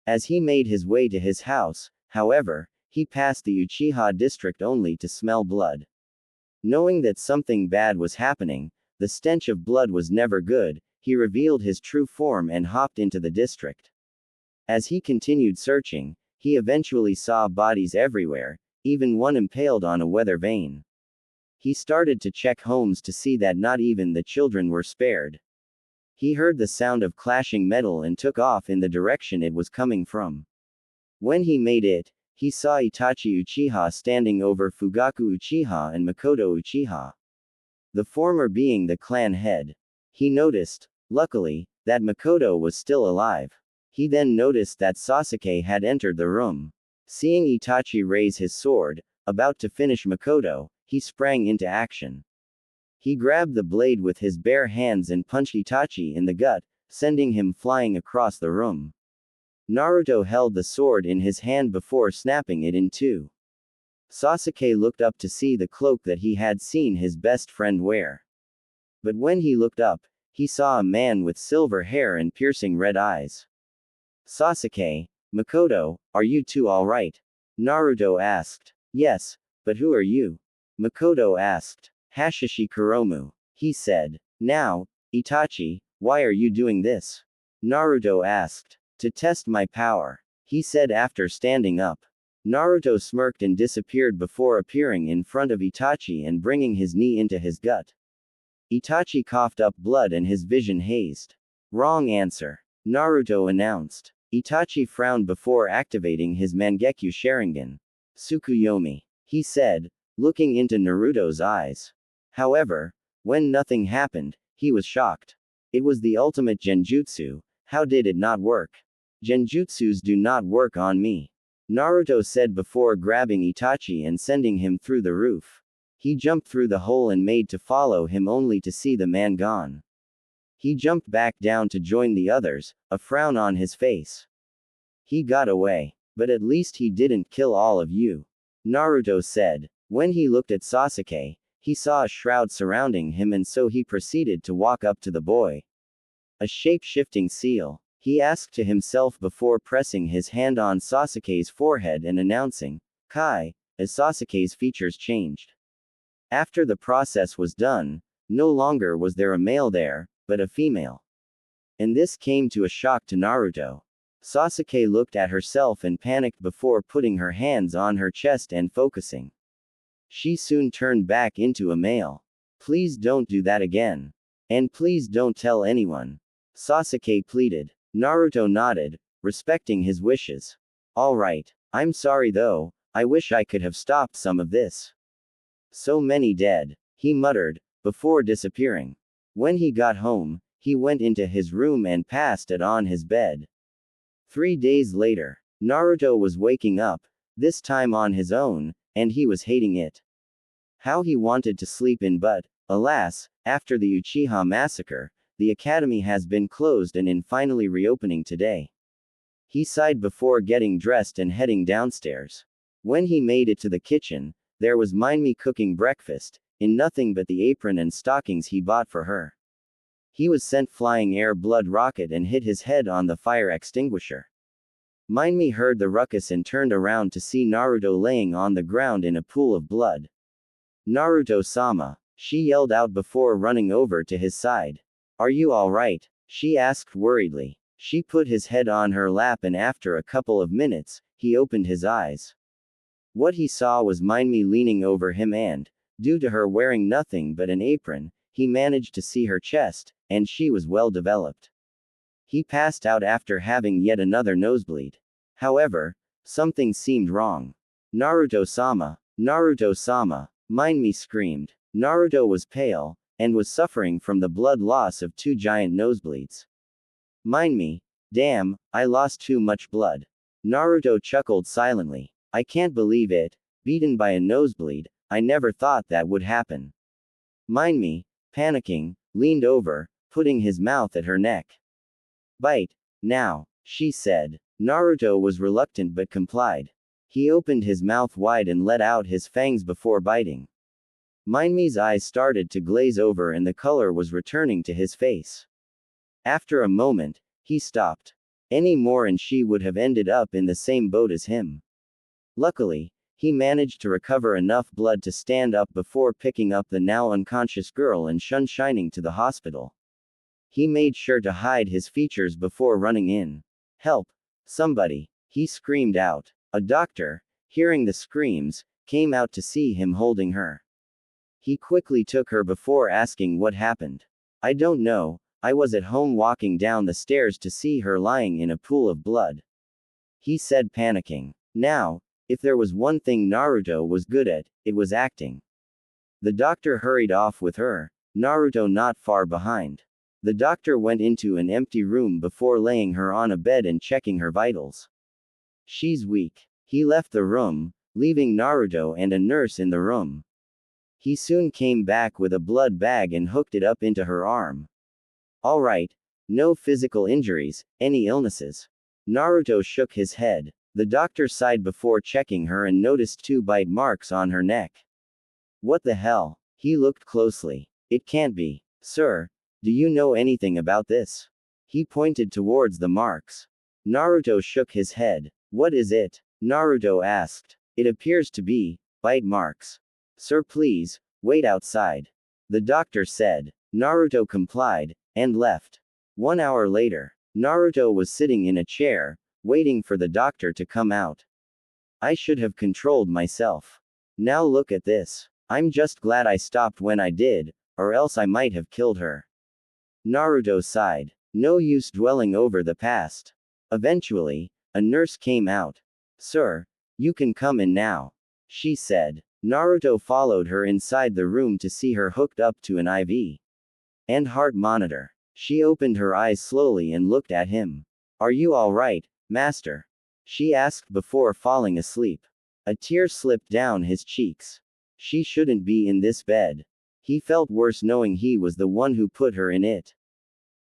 As he made his way to his house, however, he passed the Uchiha district only to smell blood. Knowing that something bad was happening, the stench of blood was never good, he revealed his true form and hopped into the district. As he continued searching, he eventually saw bodies everywhere, even one impaled on a weather vane. He started to check homes to see that not even the children were spared. He heard the sound of clashing metal and took off in the direction it was coming from. When he made it, he saw Itachi Uchiha standing over Fugaku Uchiha and Makoto Uchiha. The former being the clan head. He noticed, luckily, that Makoto was still alive. He then noticed that Sasuke had entered the room. Seeing Itachi raise his sword, about to finish Makoto, he sprang into action. He grabbed the blade with his bare hands and punched Itachi in the gut, sending him flying across the room. Naruto held the sword in his hand before snapping it in two. Sasuke looked up to see the cloak that he had seen his best friend wear. But when he looked up, he saw a man with silver hair and piercing red eyes. Sasuke, Makoto, are you two alright? Naruto asked. Yes, but who are you? Makoto asked. Hashishi Kuromu. He said. Now, Itachi, why are you doing this? Naruto asked. To test my power, he said after standing up. Naruto smirked and disappeared before appearing in front of Itachi and bringing his knee into his gut. Itachi coughed up blood and his vision hazed. Wrong answer, Naruto announced. Itachi frowned before activating his Mangekyo Sharingan. Tsukuyomi, he said, looking into Naruto's eyes. However, when nothing happened, he was shocked. It was the ultimate genjutsu. How did it not work? Genjutsus do not work on me, Naruto said before grabbing Itachi and sending him through the roof. He jumped through the hole and made to follow him only to see the man gone. He jumped back down to join the others, a frown on his face. He got away. But at least he didn't kill all of you, Naruto said. When he looked at Sasuke, he saw a shroud surrounding him and so he proceeded to walk up to the boy. A shape-shifting seal, he asked to himself before pressing his hand on Sasuke's forehead and announcing, Kai, as Sasuke's features changed. After the process was done, no longer was there a male there, but a female. And this came to a shock to Naruto. Sasuke looked at herself and panicked before putting her hands on her chest and focusing. She soon turned back into a male. Please don't do that again. And please don't tell anyone, Sasuke pleaded. Naruto nodded, respecting his wishes. Alright, I'm sorry though, I wish I could have stopped some of this. So many dead, he muttered, before disappearing. When he got home, he went into his room and passed it on his bed. 3 days later, Naruto was waking up, this time on his own, and he was hating it. How he wanted to sleep in but, alas, after the Uchiha massacre, the academy has been closed and in finally reopening today. He sighed before getting dressed and heading downstairs. When he made it to the kitchen, there was Minmi cooking breakfast, in nothing but the apron and stockings he bought for her. He was sent flying air blood rocket and hit his head on the fire extinguisher. Minmi heard the ruckus and turned around to see Naruto laying on the ground in a pool of blood. Naruto-sama, she yelled out before running over to his side. Are you alright? She asked worriedly. She put his head on her lap and after a couple of minutes, he opened his eyes. What he saw was Minmi leaning over him and, due to her wearing nothing but an apron, he managed to see her chest, and she was well developed. He passed out after having yet another nosebleed. However, something seemed wrong. Naruto-sama, Naruto-sama, Minmi screamed. Naruto was pale, and was suffering from the blood loss of 2 giant nosebleeds. Minmi, Damn, I lost too much blood. Naruto chuckled silently. I can't believe it. Beaten by a nosebleed, I never thought that would happen. Mind me, panicking, leaned over, putting his mouth at her neck. Bite, now, she said. Naruto was reluctant but complied. He opened his mouth wide and let out his fangs before biting. Mindme's eyes started to glaze over and the color was returning to his face. After a moment, he stopped. Any more and she would have ended up in the same boat as him. Luckily, he managed to recover enough blood to stand up before picking up the now unconscious girl and shining to the hospital. He made sure to hide his features before running in. Help! Somebody! He screamed out. A doctor, hearing the screams, came out to see him holding her. He quickly took her before asking what happened. I don't know, I was at home walking down the stairs to see her lying in a pool of blood. He said, panicking. Now, if there was one thing Naruto was good at, it was acting. The doctor hurried off with her, Naruto not far behind. The doctor went into an empty room before laying her on a bed and checking her vitals. She's weak. He left the room, leaving Naruto and a nurse in the room. He soon came back with a blood bag and hooked it up into her arm. All right. No physical injuries, any illnesses? Naruto shook his head. The doctor sighed before checking her and noticed 2 bite marks on her neck. What the hell? He looked closely. It can't be. Sir, do you know anything about this? He pointed towards the marks. Naruto shook his head. What is it? Naruto asked. It appears to be bite marks. Sir, please, wait outside. The doctor said. Naruto complied, and left. 1 hour later, Naruto was sitting in a chair, waiting for the doctor to come out. I should have controlled myself. Now look at this. I'm just glad I stopped when I did, or else I might have killed her. Naruto sighed. No use dwelling over the past. Eventually, a nurse came out. Sir, you can come in now, she said. Naruto followed her inside the room to see her hooked up to an IV and heart monitor. She opened her eyes slowly and looked at him. Are you all right, master? She asked before falling asleep. A tear slipped down his cheeks. She shouldn't be in this bed. He felt worse knowing he was the one who put her in it.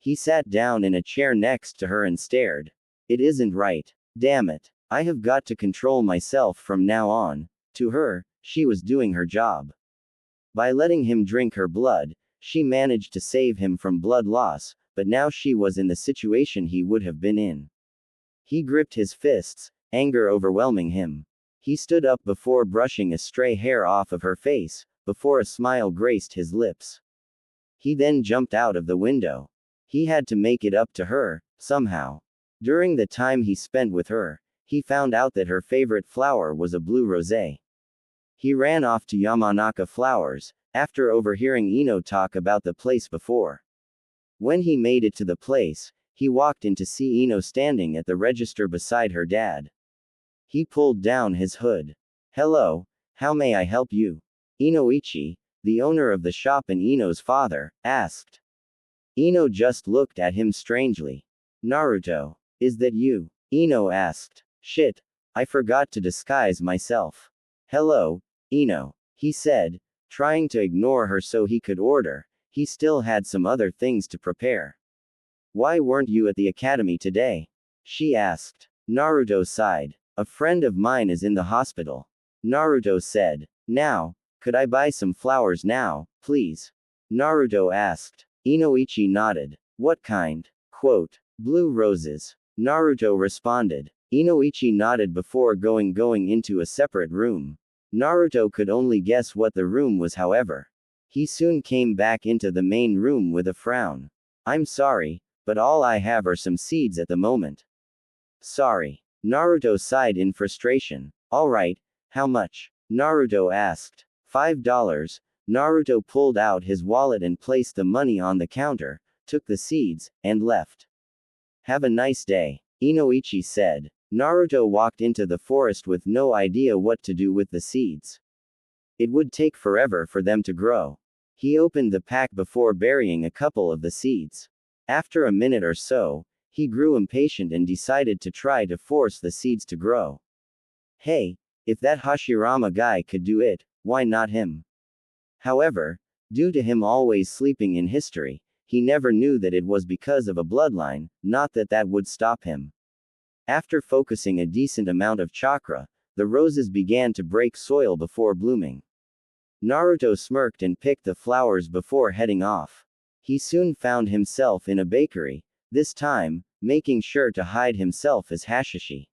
He sat down in a chair next to her and stared. It isn't right. Damn it. I have got to control myself from now on. To her, she was doing her job. By letting him drink her blood, she managed to save him from blood loss, but now she was in the situation he would have been in. He gripped his fists, anger overwhelming him. He stood up before brushing a stray hair off of her face, before a smile graced his lips. He then jumped out of the window. He had to make it up to her, somehow. During the time he spent with her, he found out that her favorite flower was a blue rosé. He ran off to Yamanaka Flowers, after overhearing Ino talk about the place before. When he made it to the place, he walked in to see Ino standing at the register beside her dad. He pulled down his hood. Hello, how may I help you? Inoichi, the owner of the shop and Ino's father, asked. Ino just looked at him strangely. Naruto, is that you? Ino asked. Shit, I forgot to disguise myself. Hello, Ino, he said, trying to ignore her so he could order. He still had some other things to prepare. Why weren't you at the academy today? She asked. Naruto sighed. A friend of mine is in the hospital. Naruto said. Now, could I buy some flowers now, please? Naruto asked. Inoichi nodded. What kind? Quote. Blue roses. Naruto responded. Inoichi nodded before going into a separate room. Naruto could only guess what the room was, however. He soon came back into the main room with a frown. I'm sorry, but all I have are some seeds at the moment. Sorry. Naruto sighed in frustration. Alright, how much? Naruto asked. $5. Naruto pulled out his wallet and placed the money on the counter, took the seeds, and left. Have a nice day, Inoichi said. Naruto walked into the forest with no idea what to do with the seeds. It would take forever for them to grow. He opened the pack before burying a couple of the seeds. After a minute or so, He grew impatient and decided to try to force the seeds to grow. Hey, if that Hashirama guy could do it, why not him? However, due to him always sleeping in history, he never knew that it was because of a bloodline, not that that would stop him. After focusing a decent amount of chakra, the roses began to break soil before blooming. Naruto smirked and picked the flowers before heading off. He soon found himself in a bakery, this time, making sure to hide himself as Hashishi.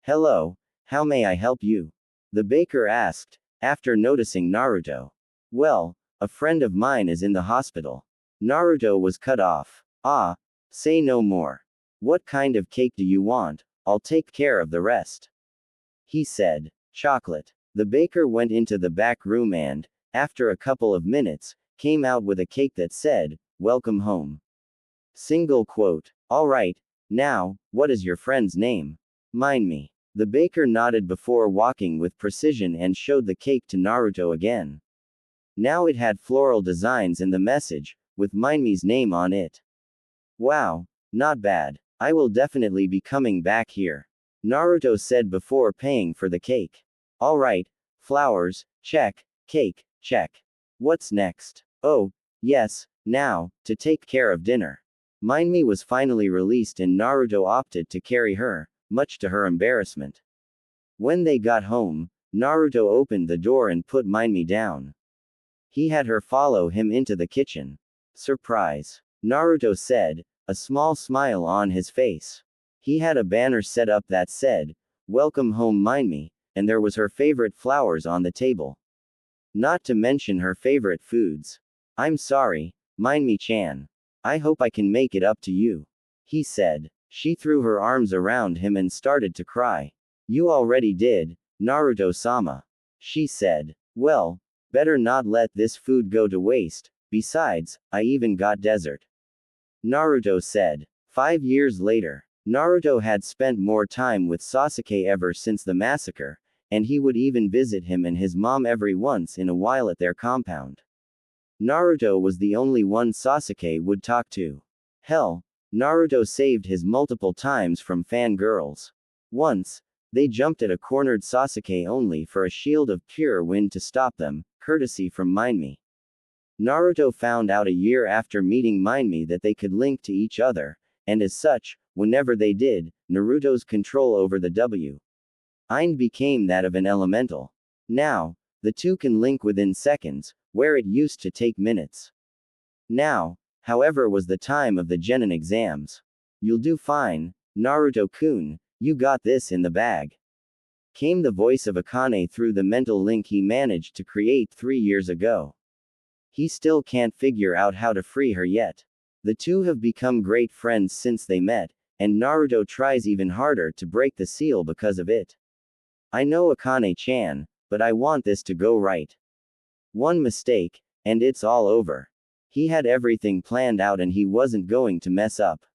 Hello, how may I help you? The baker asked, after noticing Naruto. Well, a friend of mine is in the hospital. Naruto was cut off. Ah, say no more. What kind of cake do you want? I'll take care of the rest. He said. Chocolate. The baker went into the back room and, after a couple of minutes, came out with a cake that said, "Welcome home." Single quote. Alright, now, what is your friend's name? Mind me. The baker nodded before walking with precision and showed the cake to Naruto again. Now it had floral designs and the message, with Mind me's name on it. Wow, not bad. I will definitely be coming back here. Naruto said before paying for the cake. Alright, flowers, check, cake, check. What's next? Oh, yes, now, to take care of dinner. Mind me was finally released and Naruto opted to carry her, much to her embarrassment. When they got home, Naruto opened the door and put Mind me down. He had her follow him into the kitchen. Surprise. Naruto said, a small smile on his face. He had a banner set up that said, "Welcome home Mind me," and there was her favorite flowers on the table. Not to mention her favorite foods. I'm sorry, Mind me-chan. I hope I can make it up to you. He said. She threw her arms around him and started to cry. You already did, Naruto-sama. She said. Well, better not let this food go to waste, besides, I even got dessert. Naruto said. 5 years later, Naruto had spent more time with Sasuke ever since the massacre, and he would even visit him and his mom every once in a while at their compound. Naruto was the only one Sasuke would talk to. Hell, Naruto saved his multiple times from fangirls. Once, they jumped at a cornered Sasuke only for a shield of pure wind to stop them, courtesy from Mind me. Naruto found out a year after meeting Mind me that they could link to each other, and as such, whenever they did, Naruto's control over the Ind became that of an elemental. Now, the two can link within seconds, where it used to take minutes. Now, however, was the time of the genin exams. You'll do fine, Naruto-kun, you got this in the bag. Came the voice of Akane through the mental link he managed to create 3 years ago. He still can't figure out how to free her yet. The two have become great friends since they met, and Naruto tries even harder to break the seal because of it. I know Akane-chan, but I want this to go right. One mistake, and it's all over. He had everything planned out and he wasn't going to mess up.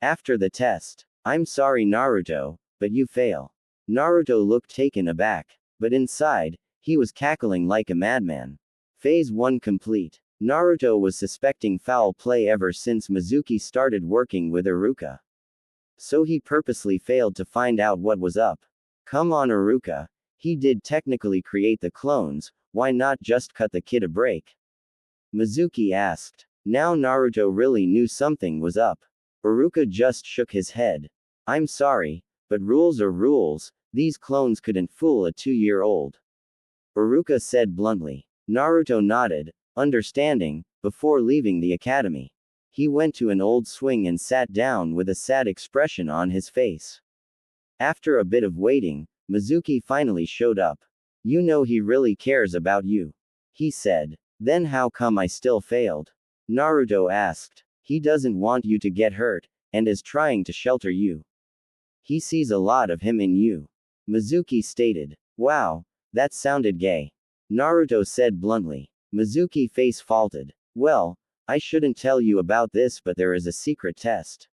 After the test, I'm sorry Naruto, but you fail. Naruto looked taken aback, but inside, he was cackling like a madman. Phase 1 complete. Naruto was suspecting foul play ever since Mizuki started working with Iruka. So he purposely failed to find out what was up. Come on Iruka, he did technically create the clones, why not just cut the kid a break? Mizuki asked. Now Naruto really knew something was up. Iruka just shook his head. I'm sorry, but rules are rules, these clones couldn't fool a 2-year-old. Iruka said bluntly. Naruto nodded, understanding, before leaving the academy. He went to an old swing and sat down with a sad expression on his face. After a bit of waiting, Mizuki finally showed up. You know he really cares about you. He said. Then how come I still failed? Naruto asked. He doesn't want you to get hurt, and is trying to shelter you. He sees a lot of him in you. Mizuki stated. Wow, that sounded gay. Naruto said bluntly. Mizuki face faulted. Well, I shouldn't tell you about this, but there is a secret test.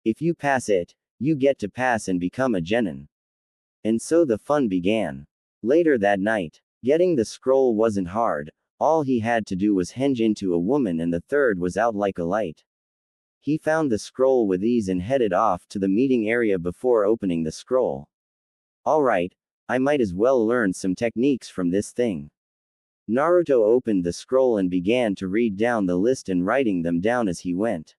If you pass it, you get to pass and become a genin. And so the fun began. Later that night, getting the scroll wasn't hard, all he had to do was henge into a woman and the third was out like a light. He found the scroll with ease and headed off to the meeting area before opening the scroll. Alright, I might as well learn some techniques from this thing. Naruto opened the scroll and began to read down the list and writing them down as he went.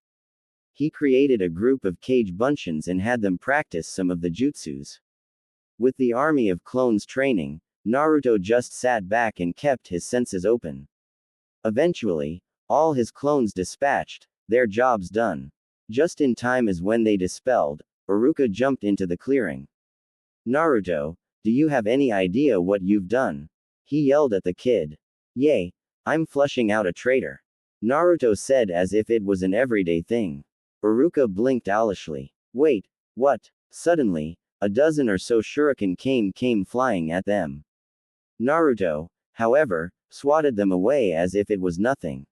He created a group of Kage Bunshins and had them practice some of the jutsus. With the army of clones training, Naruto just sat back and kept his senses open. Eventually, all his clones dispatched, their jobs done. Just in time as when they dispelled, Iruka jumped into the clearing. Naruto, do you have any idea what you've done? He yelled at the kid. Yay, I'm flushing out a traitor. Naruto said as if it was an everyday thing. Iruka blinked owlishly. Wait, what? Suddenly, a dozen or so shuriken came flying at them. Naruto, however, swatted them away as if it was nothing.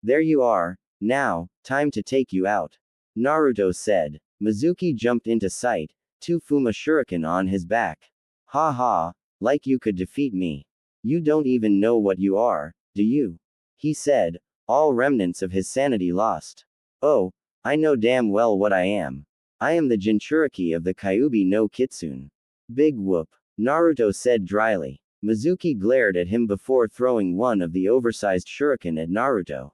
There you are, now, time to take you out. Naruto said. Mizuki jumped into sight, 2 Fuma shuriken on his back. Ha ha, like you could defeat me. You don't even know what you are, do you? He said, all remnants of his sanity lost. Oh, I know damn well what I am. I am the Jinchuriki of the Kyuubi no Kitsune. Big whoop, Naruto said dryly. Mizuki glared at him before throwing one of the oversized shuriken at Naruto.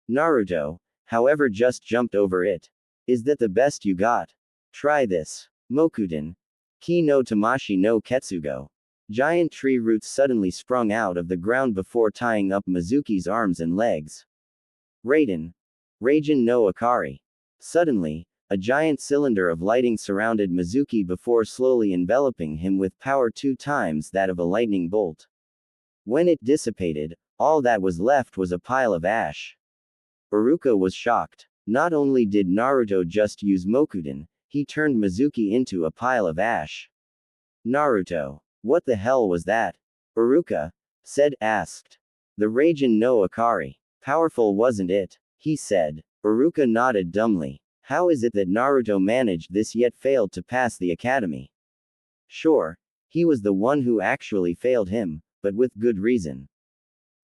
Naruto, however, just jumped over it. Is that the best you got? Try this. Mokuden. Ki no Tamashi no Ketsugo. Giant tree roots suddenly sprung out of the ground before tying up Mizuki's arms and legs. Raiden. Raijin no Akari. Suddenly, a giant cylinder of lighting surrounded Mizuki before slowly enveloping him with power 2 times that of a lightning bolt. When it dissipated, all that was left was a pile of ash. Iruka was shocked. Not only did Naruto just use Mokuden, he turned Mizuki into a pile of ash. Naruto. What the hell was that? Iruka asked. The Raijin no Akari. Powerful, wasn't it? He said. Iruka nodded dumbly. How is it that Naruto managed this yet failed to pass the academy? Sure, he was the one who actually failed him, but with good reason.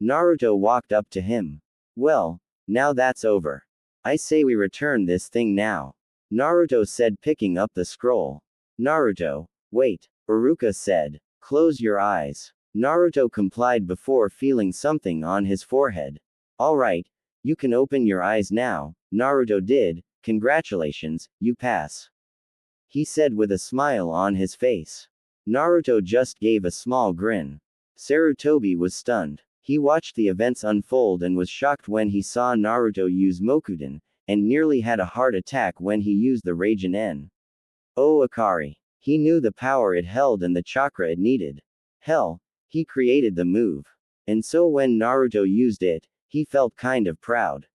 Naruto walked up to him. Well, now that's over. I say we return this thing now. Naruto said, picking up the scroll. Naruto, wait, Iruka said. Close your eyes. Naruto complied before feeling something on his forehead. Alright, you can open your eyes now. Naruto did. Congratulations, you pass. He said with a smile on his face. Naruto just gave a small grin. Sarutobi was stunned. He watched the events unfold and was shocked when he saw Naruto use Mokuden, and nearly had a heart attack when he used the Raijin N. Oh Akari. He knew the power it held and the chakra it needed. Hell, he created the move. And so when Naruto used it, he felt kind of proud.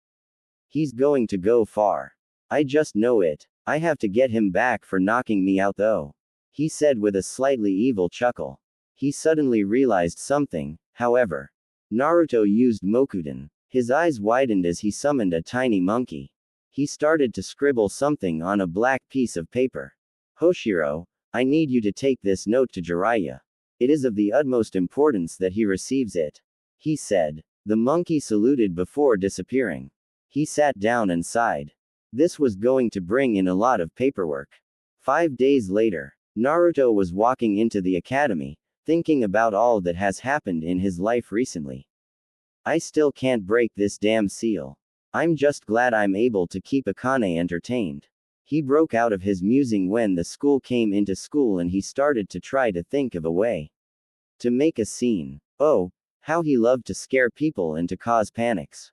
He's going to go far. I just know it. I have to get him back for knocking me out though. He said with a slightly evil chuckle. He suddenly realized something, however. Naruto used Mokuden. His eyes widened as he summoned a tiny monkey. He started to scribble something on a black piece of paper. Hoshiro, I need you to take this note to Jiraiya. It is of the utmost importance that he receives it. He said. The monkey saluted before disappearing. He sat down and sighed. This was going to bring in a lot of paperwork. 5 days later, Naruto was walking into the academy, thinking about all that has happened in his life recently. I still can't break this damn seal. I'm just glad I'm able to keep Akane entertained. He broke out of his musing when the school came into school and he started to try to think of a way to make a scene. Oh, how he loved to scare people and to cause panics.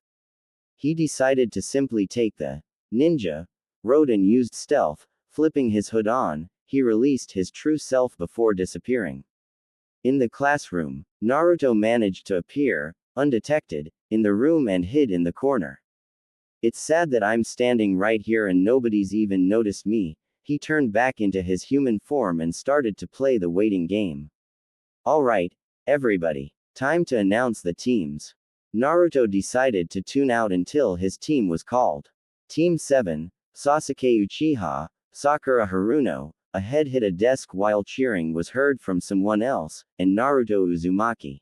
He decided to simply take the ninja road and used stealth, flipping his hood on, he released his true self before disappearing. In the classroom, Naruto managed to appear, undetected, in the room and hid in the corner. It's sad that I'm standing right here and nobody's even noticed me. He turned back into his human form and started to play the waiting game. Alright, everybody. Time to announce the teams. Naruto decided to tune out until his team was called. Team 7, Sasuke Uchiha, Sakura Haruno. A head hit a desk while cheering was heard from someone else, and Naruto Uzumaki.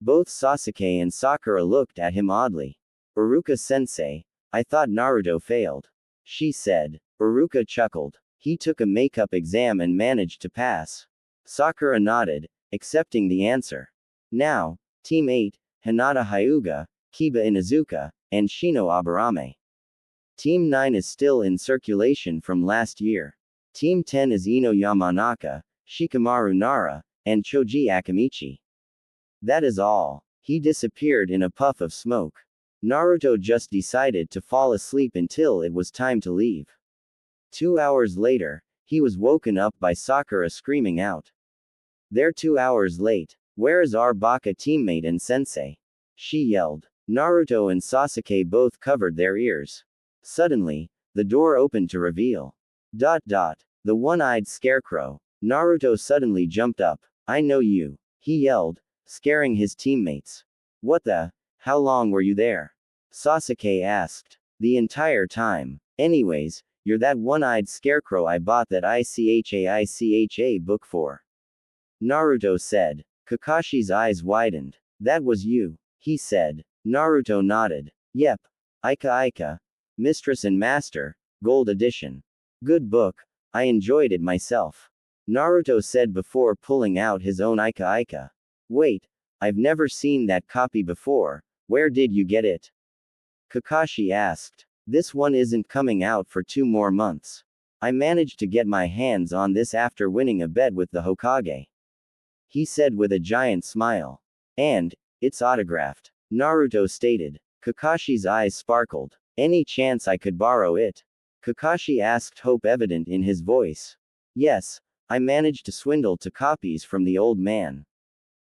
Both Sasuke and Sakura looked at him oddly. Iruka-sensei, I thought Naruto failed. She said. Iruka chuckled. He took a makeup exam and managed to pass. Sakura nodded, accepting the answer. Now, Team 8, Hinata Hyuga, Kiba Inuzuka, and Shino Aburame. Team 9 is still in circulation from last year. Team 10 is Ino Yamanaka, Shikamaru Nara, and Choji Akamichi. That is all. He disappeared in a puff of smoke. Naruto just decided to fall asleep until it was time to leave. 2 hours later, he was woken up by Sakura screaming out. They're 2 hours late. Where is our Baka teammate and sensei? She yelled. Naruto and Sasuke both covered their ears. Suddenly, the door opened to reveal. The one-eyed scarecrow. Naruto suddenly jumped up. I know you. He yelled, scaring his teammates. What the? How long were you there? Sasuke asked. The entire time. Anyways, you're that one-eyed scarecrow I bought that ICHA book for. Naruto said. Kakashi's eyes widened. That was you, he said. Naruto nodded. Yep. Ika. Mistress and Master, Gold Edition. Good book. I enjoyed it myself. Naruto said before pulling out his own Ika. Wait, I've never seen that copy before. Where did you get it? Kakashi asked. This one isn't coming out for 2 more months. I managed to get my hands on this after winning a bet with the Hokage. He said with a giant smile. And, it's autographed. Naruto stated. Kakashi's eyes sparkled. Any chance I could borrow it? Kakashi asked, hope evident in his voice. Yes, I managed to swindle 2 copies from the old man.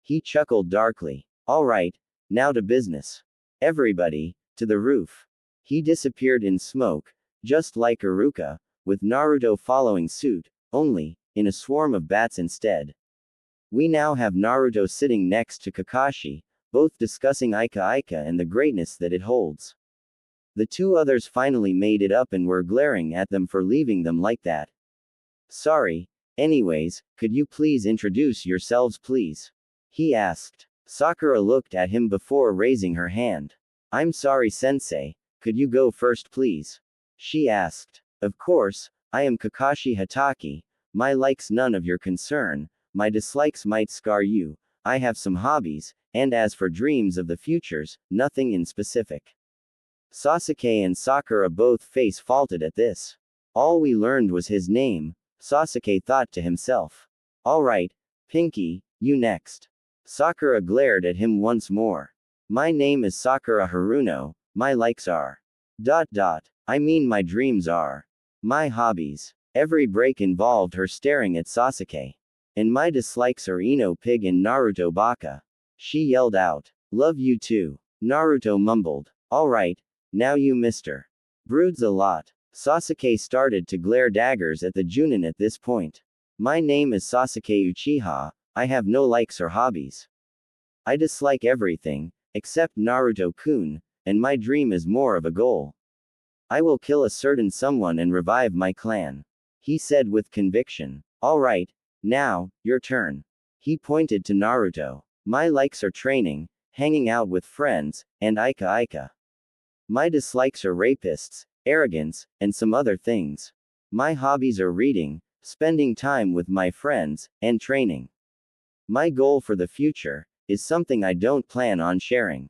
He chuckled darkly. Alright, now to business. Everybody, to the roof. He disappeared in smoke, just like Iruka, with Naruto following suit, only, in a swarm of bats instead. We now have Naruto sitting next to Kakashi, both discussing Ika and the greatness that it holds. The 2 others finally made it up and were glaring at them for leaving them like that. Sorry. Anyways, could you please introduce yourselves please? He asked. Sakura looked at him before raising her hand. I'm sorry sensei, could you go first please? She asked. Of course, I am Kakashi Hatake, my likes none of your concern, my dislikes might scar you, I have some hobbies, and as for dreams of the futures, nothing in specific. Sasuke and Sakura both face faulted at this. All we learned was his name, Sasuke thought to himself. Alright, Pinky, you next. Sakura glared at him once more. My name is Sakura Haruno, my likes are. I mean my dreams are. My hobbies. Every break involved her staring at Sasuke. And my dislikes are Ino Pig and Naruto Baka. She yelled out. Love you too. Naruto mumbled. Alright, now you mister. Broods a lot. Sasuke started to glare daggers at the Junin at this point. My name is Sasuke Uchiha, I have no likes or hobbies. I dislike everything, except Naruto-kun, and my dream is more of a goal. I will kill a certain someone and revive my clan. He said with conviction. Alright, now, your turn. He pointed to Naruto. My likes are training, hanging out with friends, and Ika. My dislikes are rapists, arrogance, and some other things. My hobbies are reading, spending time with my friends, and training. My goal for the future is something I don't plan on sharing.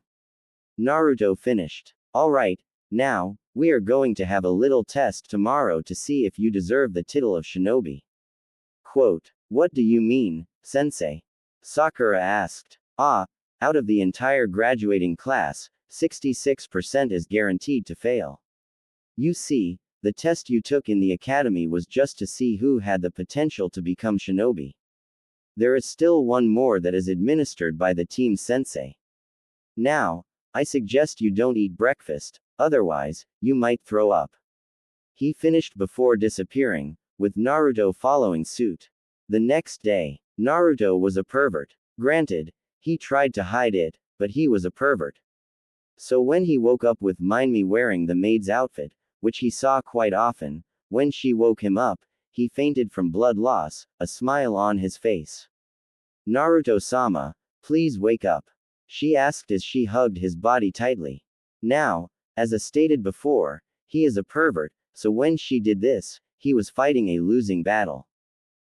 Naruto finished. Alright, now, we are going to have a little test tomorrow to see if you deserve the title of shinobi. Quote, what do you mean, sensei? Sakura asked. Out of the entire graduating class, 66% is guaranteed to fail. You see, the test you took in the academy was just to see who had the potential to become shinobi. There is still one more that is administered by the team sensei. Now, I suggest you don't eat breakfast, otherwise, you might throw up. He finished before disappearing, with Naruto following suit. The next day, Naruto was a pervert. Granted, he tried to hide it, but he was a pervert. So when he woke up with Minami wearing the maid's outfit, which he saw quite often, when she woke him up, he fainted from blood loss, a smile on his face. Naruto-sama, please wake up. She asked as she hugged his body tightly. Now, As I stated before, he is a pervert, so when she did this, he was fighting a losing battle.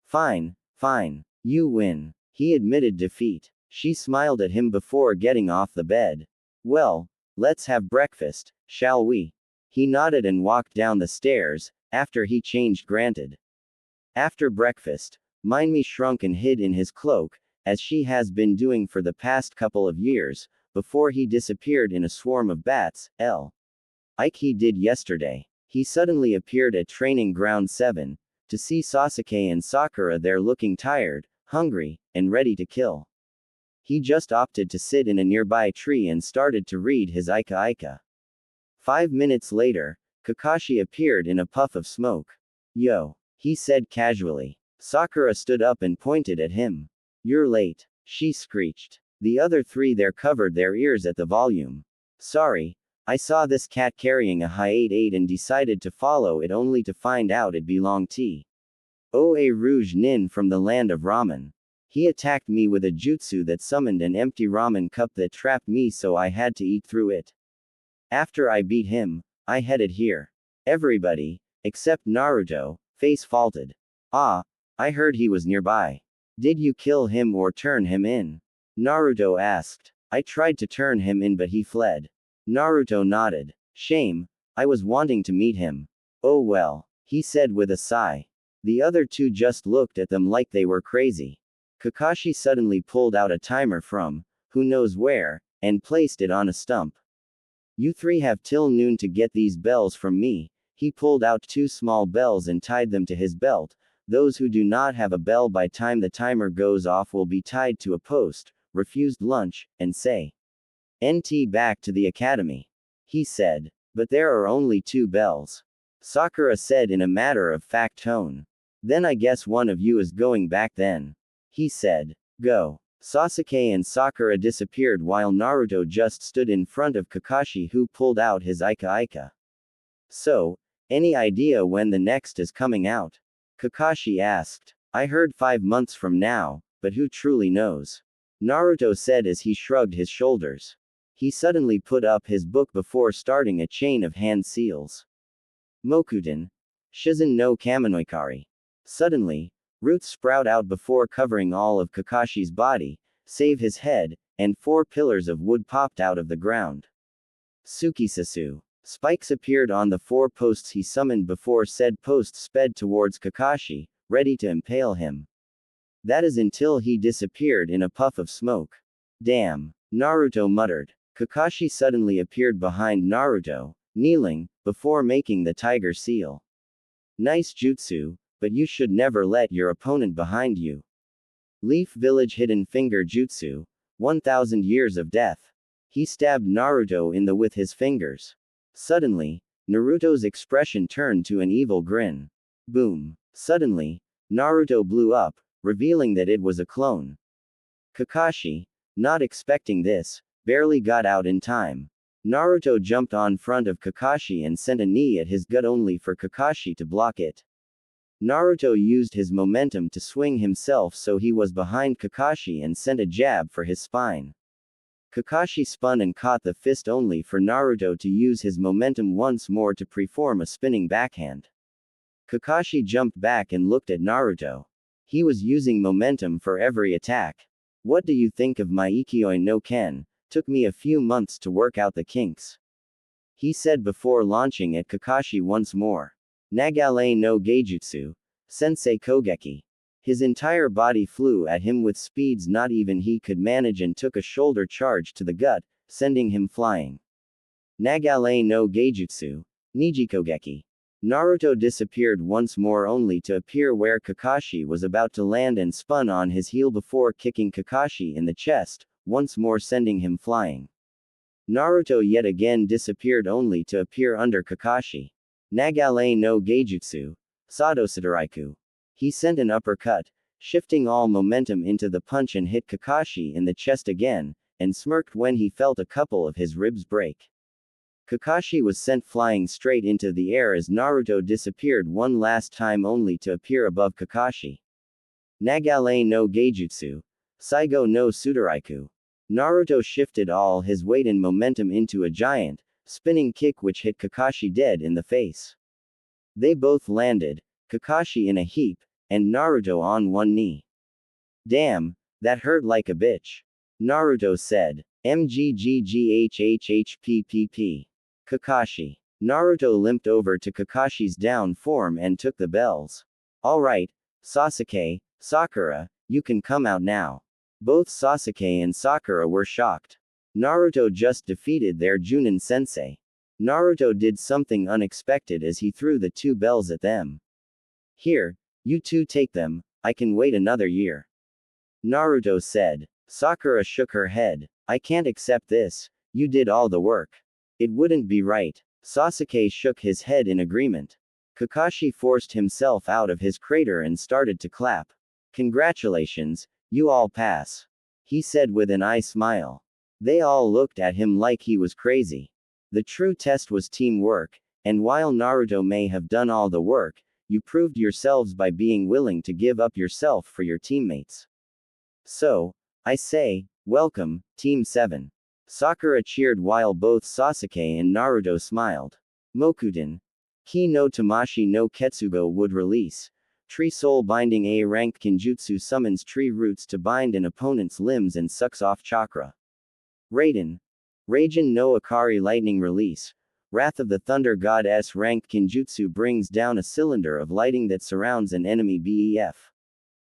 Fine, fine. You win. He admitted defeat. She smiled at him before getting off the bed. Well, let's have breakfast, shall we? He nodded and walked down the stairs, after he changed granted. After breakfast, Minmi shrunk and hid in his cloak, as she has been doing for the past couple of years, before he disappeared in a swarm of bats, Ike he did yesterday. He suddenly appeared at Training Ground 7, to see Sasuke and Sakura there looking tired, hungry, and ready to kill. He just opted to sit in a nearby tree and started to read his Ika Ika. 5 minutes later, Kakashi appeared in a puff of smoke. Yo, he said casually. Sakura stood up and pointed at him. You're late, she screeched. The other three there covered their ears at the volume. Sorry, I saw this cat carrying a Hi-8 and decided to follow it only to find out it belonged to a Rouge Nin from the land of ramen. He attacked me with a jutsu that summoned an empty ramen cup that trapped me, so I had to eat through it. After I beat him, I headed here. Everybody, except Naruto, face faulted. Ah, I heard he was nearby. Did you kill him or turn him in? Naruto asked. I tried to turn him in but he fled. Naruto nodded. Shame, I was wanting to meet him. Oh well, he said with a sigh. The other two just looked at them like they were crazy. Kakashi suddenly pulled out a timer from, who knows where, and placed it on a stump. You three have till noon to get these bells from me. He pulled out 2 small bells and tied them to his belt. Those who do not have a bell by time the timer goes off will be tied to a post, refused lunch, and say NT back to the academy. He said. But there are only 2 bells. Sakura said in a matter-of-fact tone. Then I guess one of you is going back then. He said. Go. Sasuke and Sakura disappeared while Naruto just stood in front of Kakashi, who pulled out his Ika Ika. So, any idea when the next is coming out? Kakashi asked. I heard 5 months from now, but who truly knows? Naruto said as he shrugged his shoulders. He suddenly put up his book before starting a chain of hand seals. Mokuten. Shizen no Kaminoikari. Suddenly, roots sprout out before covering all of Kakashi's body, save his head, and 4 pillars of wood popped out of the ground. Tsukisasu. Spikes appeared on the 4 posts he summoned before said posts sped towards Kakashi, ready to impale him. That is until he disappeared in a puff of smoke. Damn. Naruto muttered. Kakashi suddenly appeared behind Naruto, kneeling, before making the tiger seal. Nice jutsu, but you should never let your opponent behind you. Leaf Village Hidden Finger Jutsu. 1000 Years of Death. He stabbed Naruto in the with his fingers. Suddenly, Naruto's expression turned to an evil grin. Boom. Suddenly, Naruto blew up, revealing that it was a clone. Kakashi, not expecting this, barely got out in time. Naruto jumped on front of Kakashi and sent a knee at his gut only for Kakashi to block it. Naruto used his momentum to swing himself so he was behind Kakashi and sent a jab for his spine. Kakashi spun and caught the fist only for Naruto to use his momentum once more to perform a spinning backhand. Kakashi jumped back and looked at Naruto. He was using momentum for every attack. What do you think of my Ikoi no Ken? Took me a few months to work out the kinks. He said before launching at Kakashi once more. Nagale no Geijutsu. Sensei Kogeki. His entire body flew at him with speeds not even he could manage and took a shoulder charge to the gut, sending him flying. Nagale no Geijutsu. Niji Kogeki. Naruto disappeared once more only to appear where Kakashi was about to land and spun on his heel before kicking Kakashi in the chest, once more sending him flying. Naruto yet again disappeared only to appear under Kakashi. Nagale no Geijutsu. Sado Sadaraiku. He sent an uppercut, shifting all momentum into the punch and hit Kakashi in the chest again, and smirked when he felt a couple of his ribs break. Kakashi was sent flying straight into the air as Naruto disappeared one last time only to appear above Kakashi. Nagale no Geijutsu. Saigo no Sudaraiku. Naruto shifted all his weight and momentum into a giant, spinning kick which hit Kakashi dead in the face. They both landed, Kakashi in a heap, and Naruto on one knee. Damn, that hurt like a bitch. Naruto said. MGGGHHHPPP. Kakashi. Naruto limped over to Kakashi's down form and took the bells. Alright, Sasuke, Sakura, you can come out now. Both Sasuke and Sakura were shocked. Naruto just defeated their Junin sensei. Naruto did something unexpected as he threw the two bells at them. Here, you two take them, I can wait another year. Naruto said. Sakura shook her head. I can't accept this, you did all the work. It wouldn't be right. Sasuke shook his head in agreement. Kakashi forced himself out of his crater and started to clap. Congratulations, you all pass. He said with an eye smile. They all looked at him like he was crazy. The true test was teamwork, and while Naruto may have done all the work, you proved yourselves by being willing to give up yourself for your teammates. So, I say, welcome, Team 7. Sakura cheered while both Sasuke and Naruto smiled. Mokuten. Ki no Tamashi no Ketsugo would release. Tree Soul Binding A ranked Kinjutsu summons tree roots to bind an opponent's limbs and sucks off chakra. Raiden. Raijin no Akari Lightning Release. Wrath of the Thunder Goddess ranked Kinjutsu brings down a cylinder of lighting that surrounds an enemy BEF.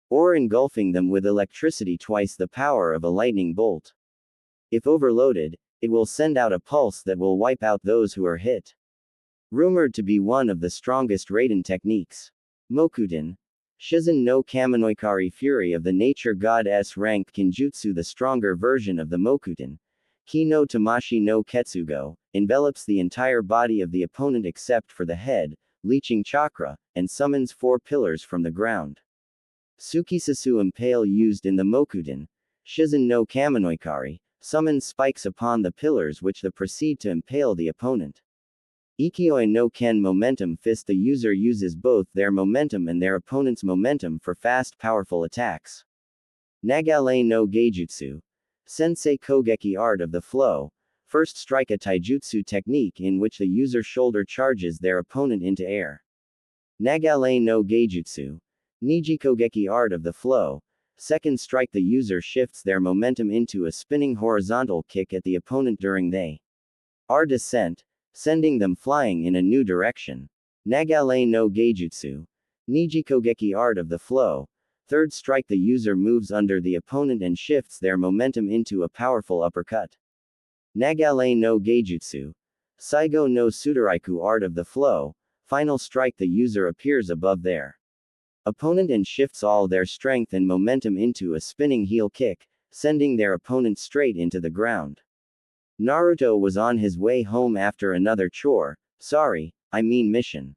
Or engulfing them with electricity twice the power of a lightning bolt. If overloaded, it will send out a pulse that will wipe out those who are hit. Rumored to be one of the strongest Raiden techniques. Mokuten. Shizen no Kaminoikari Fury of the Nature Goddess ranked Kinjutsu. The stronger version of the Mokuten, Ki no Tamashi no Ketsugo, envelops the entire body of the opponent except for the head, leeching chakra, and summons 4 pillars from the ground. Tsukisasu Impale used in the Mokuten, Shizen no Kaminoikari, summons spikes upon the pillars which proceed to impale the opponent. Ikioi no Ken Momentum Fist. The user uses both their momentum and their opponent's momentum for fast powerful attacks. Nagale no Geijutsu. Sensei Kogeki Art of the Flow. First strike. A taijutsu technique in which the user shoulder charges their opponent into air. Nagale no Geijutsu. Niji Kogeki Art of the Flow. Second strike. The user shifts their momentum into a spinning horizontal kick at the opponent during they are descent, sending them flying in a new direction. Nagale no Geijutsu. Niji Kogeki Art of the Flow. Third strike. The user moves under the opponent and shifts their momentum into a powerful uppercut. Nagale no Geijutsu. Saigo no Sudaraiku Art of the Flow. Final strike. The user appears above their opponent and shifts all their strength and momentum into a spinning heel kick, sending their opponent straight into the ground. Naruto was on his way home after another chore, mission.